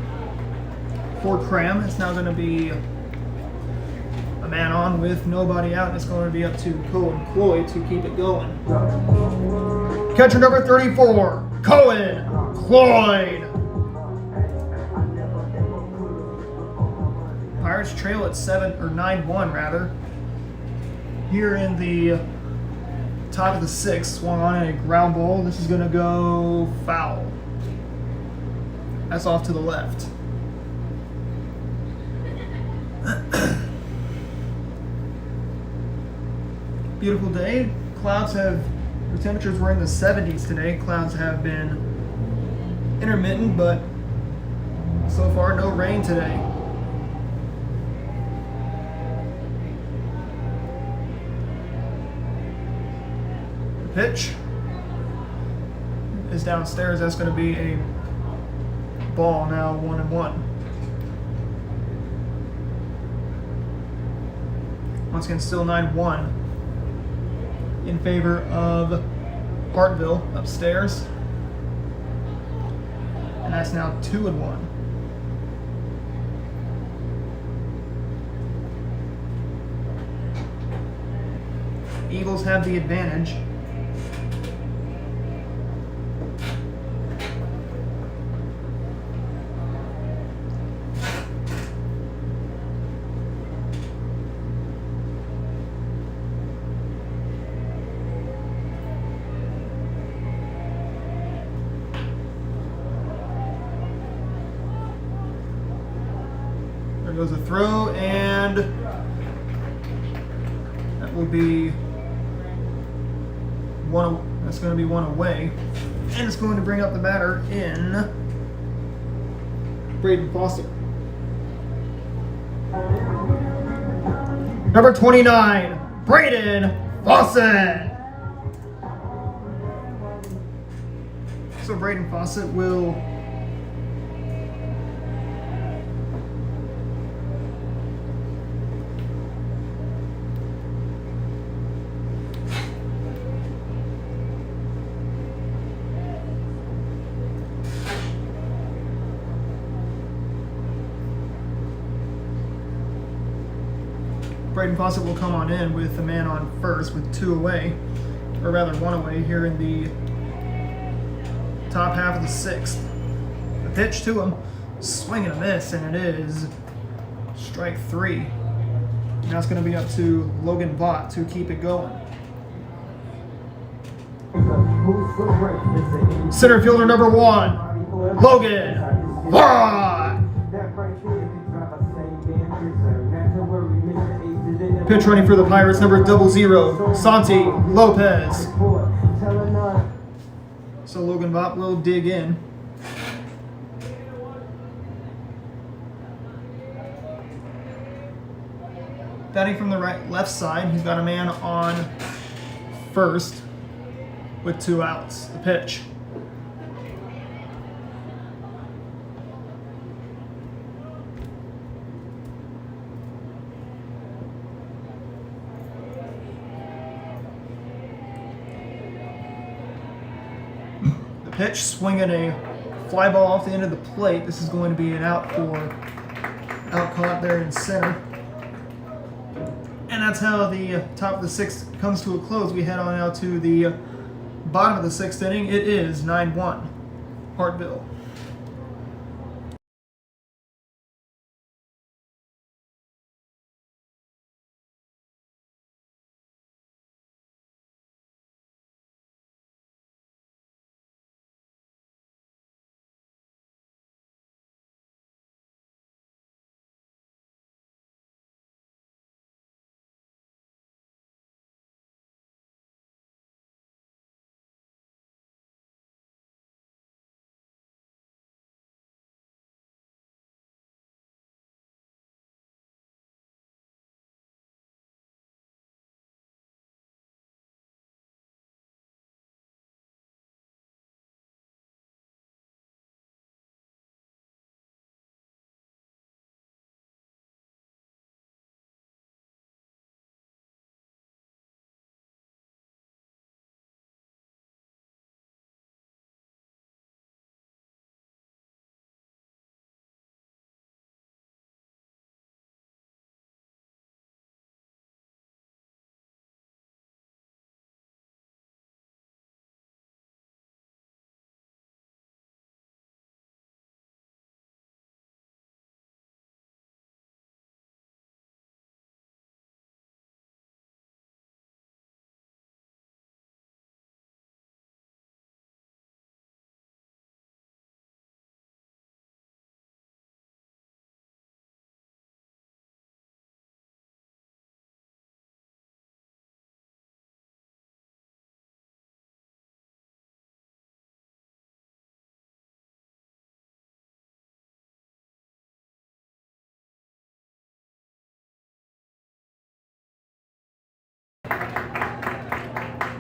S1: Krim. It's now going to be a man on with nobody out. It's going to be up to Cohen Cloyd to keep it going. Catcher number 34, Cohen Cloyd. Pirates trail at 9-1 rather. Here in the top of the sixth, swung on a ground ball. This is going to go foul. That's off to the left. Beautiful day. The temperatures were in the 70s today. Clouds have been intermittent, but so far no rain today. Pitch is downstairs. That's going to be a ball now, 1-1. Once again, still 9-1 in favor of Hartville upstairs. And that's now 2-1. Eagles have the advantage. There goes a throw, and that will be one. That's going to be one away, and it's going to bring up the batter in Braden Fawcett. Number 29, Braden Fawcett. So Braden Fawcett will come on in with a man on first with 2 away, or rather 1 away here in the top half of the 6th. The pitch to him, swing and a miss, and it is strike 3. Now it's going to be up to Logan Vaught to keep it going. Center fielder number 1, Logan Vaught. Pitch running for the Pirates, number 00, Santi Lopez. So Logan Vaught will dig in. Batting from the left side, he's got a man on first with 2 outs. The pitch. Pitch, swinging a fly ball off the end of the plate. This is going to be an out caught there in center. And that's how the top of the 6th comes to a close. We head on out to the bottom of the 6th inning. It is 9-1, Hartville.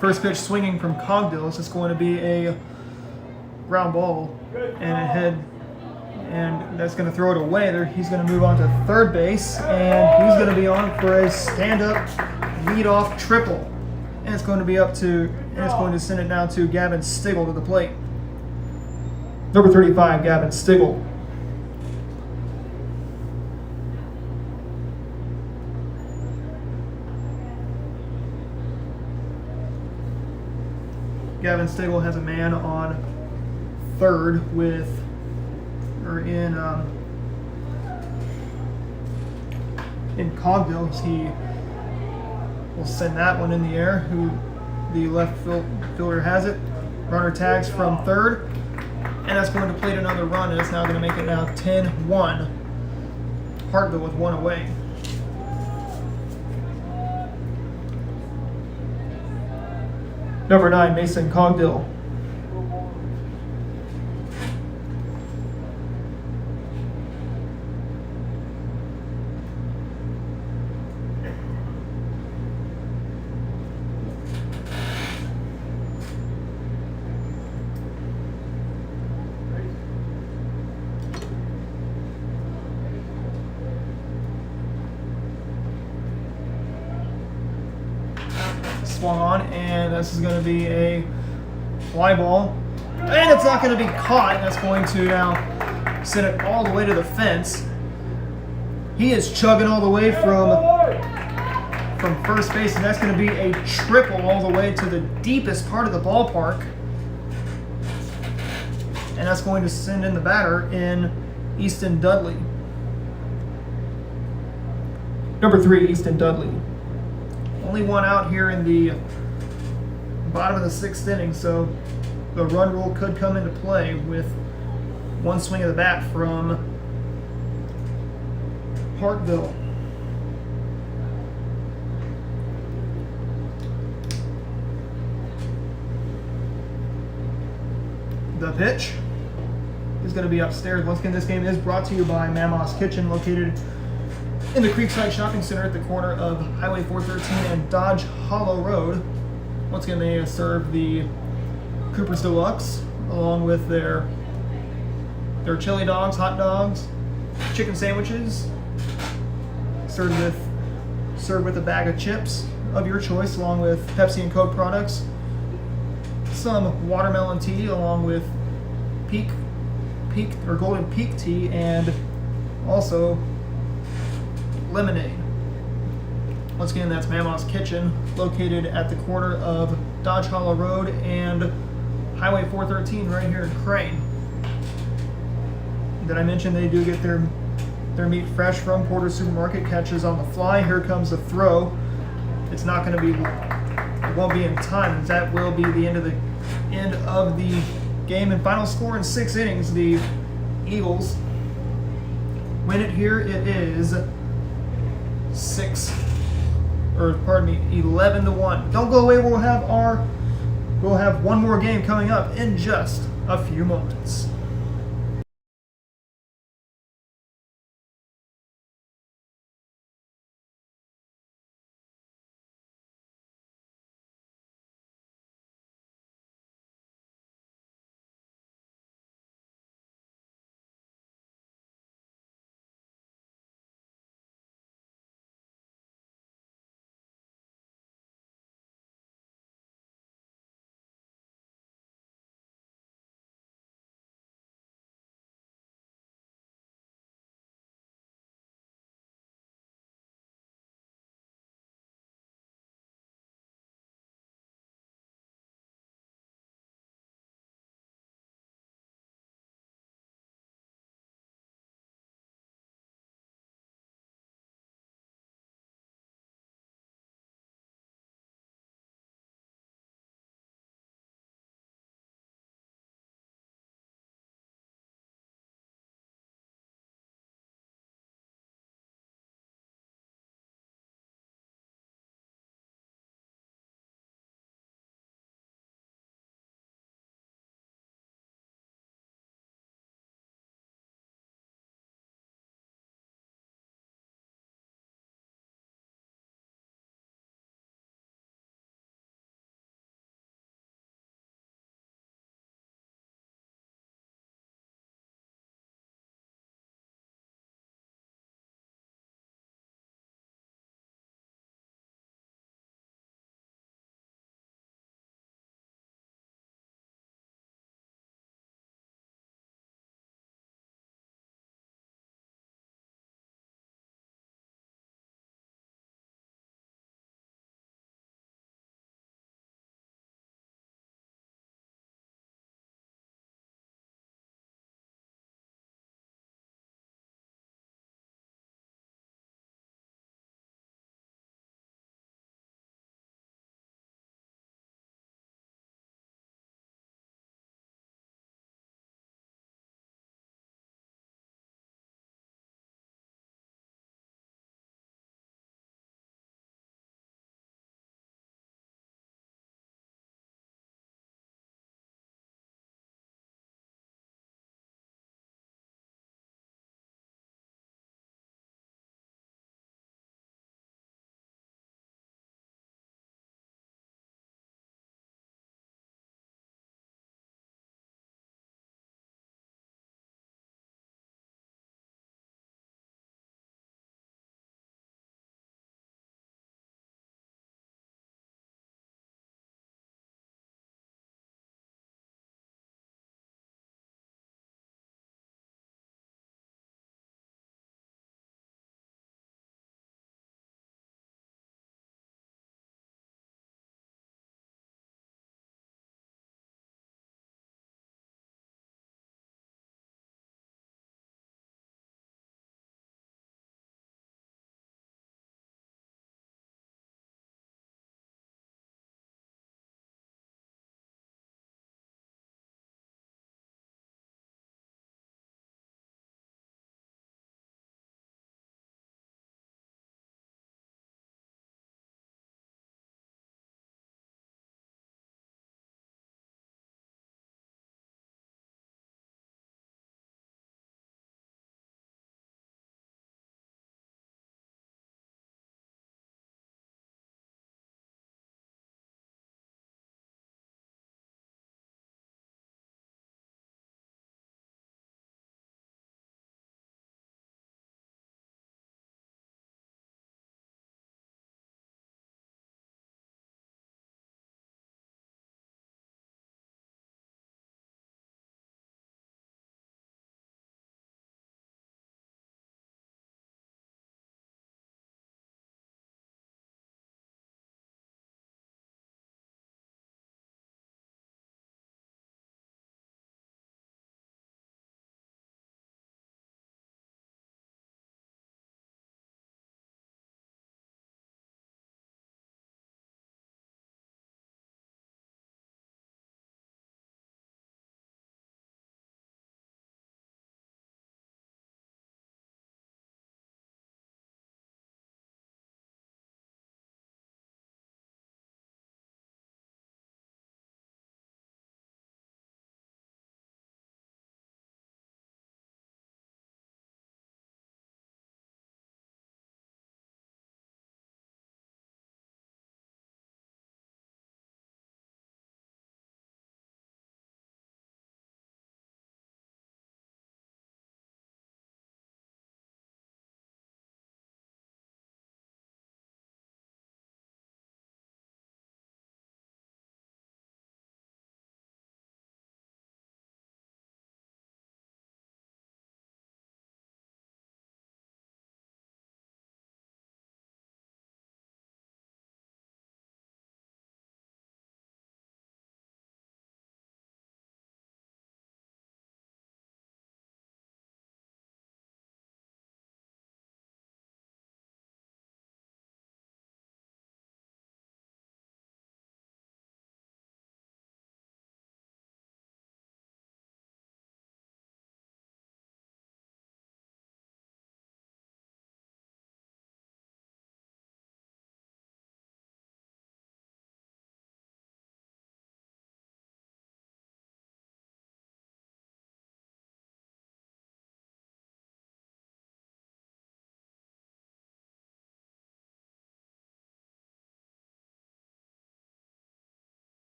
S1: First pitch swinging from Cogdill. This is going to be a ground ball and that's going to throw it away. There, he's going to move on to third base, and he's going to be on for a stand-up lead-off triple. And it's going to be it's going to send it now to Gavin Stiggle to the plate. Number 35, Gavin Stiggle. Gavin Stiggle has a man on third in Cogdill. He will send that one in the air. The left fielder has it. Runner tags from third, and that's going to plate another run, and it's now going to make it now 10-1. Hartville with 1 away. Number 9, Mason Cogdill. Swung on, and this is going to be a fly ball, and it's not going to be caught. That's going to now send it all the way to the fence. He is chugging all the way from first base, and that's going to be a triple all the way to the deepest part of the ballpark, and that's going to send in the batter in Easton Dudley. Number 3, Easton Dudley. Only 1 out here in the bottom of the 6th inning, so the run rule could come into play with 1 swing of the bat from Hartville. The pitch is going to be upstairs. Once again, this game is brought to you by Mama's Kitchen, located in the Creekside Shopping Center at the corner of Highway 413 and Dodge Hollow Road. Once again, they serve the Cooper's Deluxe along with their chili dogs, hot dogs, chicken sandwiches, served with a bag of chips of your choice, along with Pepsi and Coke products, some watermelon tea, along with peak or golden peak tea, and also lemonade. Once again, that's Mama's Kitchen, located at the corner of Dodge Hollow Road and Highway 413 right here in Crane. Did I mention they do get their meat fresh from Porter's Supermarket, catches on the fly? Here comes the throw. It's not going to be, it won't be in time, as that will be the end of the game. And final score in 6 innings, the Eagles win it here. It is 11-1. Don't go away. We'll have one more game coming up in just a few moments.